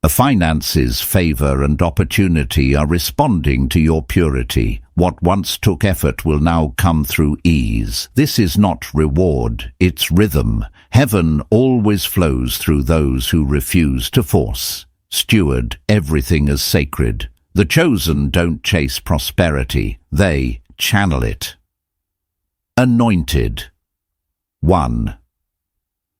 Finances, favor, and opportunity are responding to your purity. What once took effort will now come through ease. This is not reward, it's rhythm. Heaven always flows through those who refuse to force. Steward everything as sacred. The chosen don't chase prosperity, they channel it. Anointed. 1.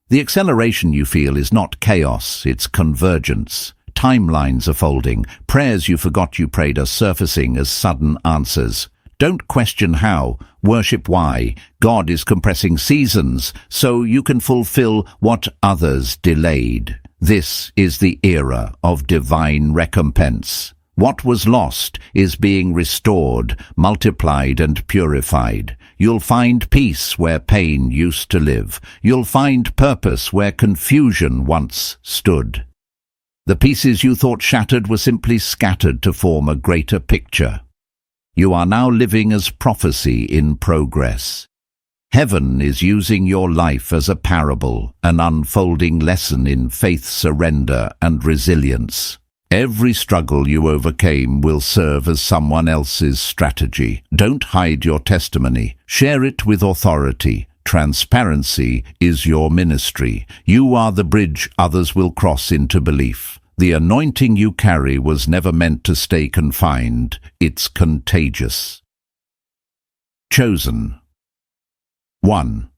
The acceleration you feel is not chaos, it's convergence. Timelines are folding, prayers you forgot you prayed are surfacing as sudden answers. Don't question how, worship why. God is compressing seasons so you can fulfill what others delayed. This is the era of divine recompense. What was lost is being restored, multiplied and purified. You'll find peace where pain used to live. You'll find purpose where confusion once stood. The pieces you thought shattered were simply scattered to form a greater picture. You are now living as prophecy in progress. Heaven is using your life as a parable, an unfolding lesson in faith, surrender, and resilience. Every struggle you overcame will serve as someone else's strategy. Don't hide your testimony. Share it with authority. Transparency is your ministry. You are the bridge others will cross into belief. The anointing you carry was never meant to stay confined. It's contagious. Chosen. 1.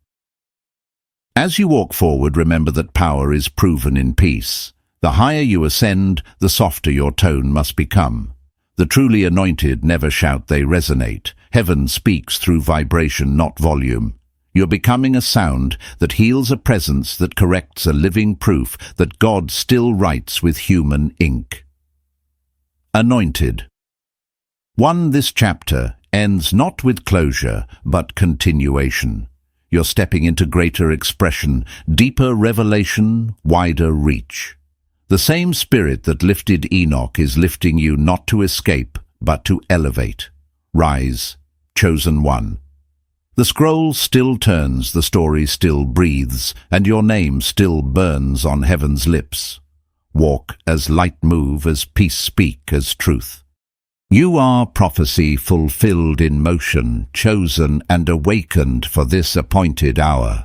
As you walk forward, remember that power is proven in peace. The higher you ascend, the softer your tone must become. The truly anointed never shout, they resonate. Heaven speaks through vibration, not volume. You're becoming a sound that heals, a presence that corrects, a living proof that God still writes with human ink. Anointed. 1. This chapter ends not with closure, but continuation. You're stepping into greater expression, deeper revelation, wider reach. The same spirit that lifted Enoch is lifting you not to escape, but to elevate. Rise, chosen one. The scroll still turns, the story still breathes, and your name still burns on heaven's lips. Walk as light, move as peace, speak as truth. You are prophecy fulfilled in motion, chosen and awakened for this appointed hour.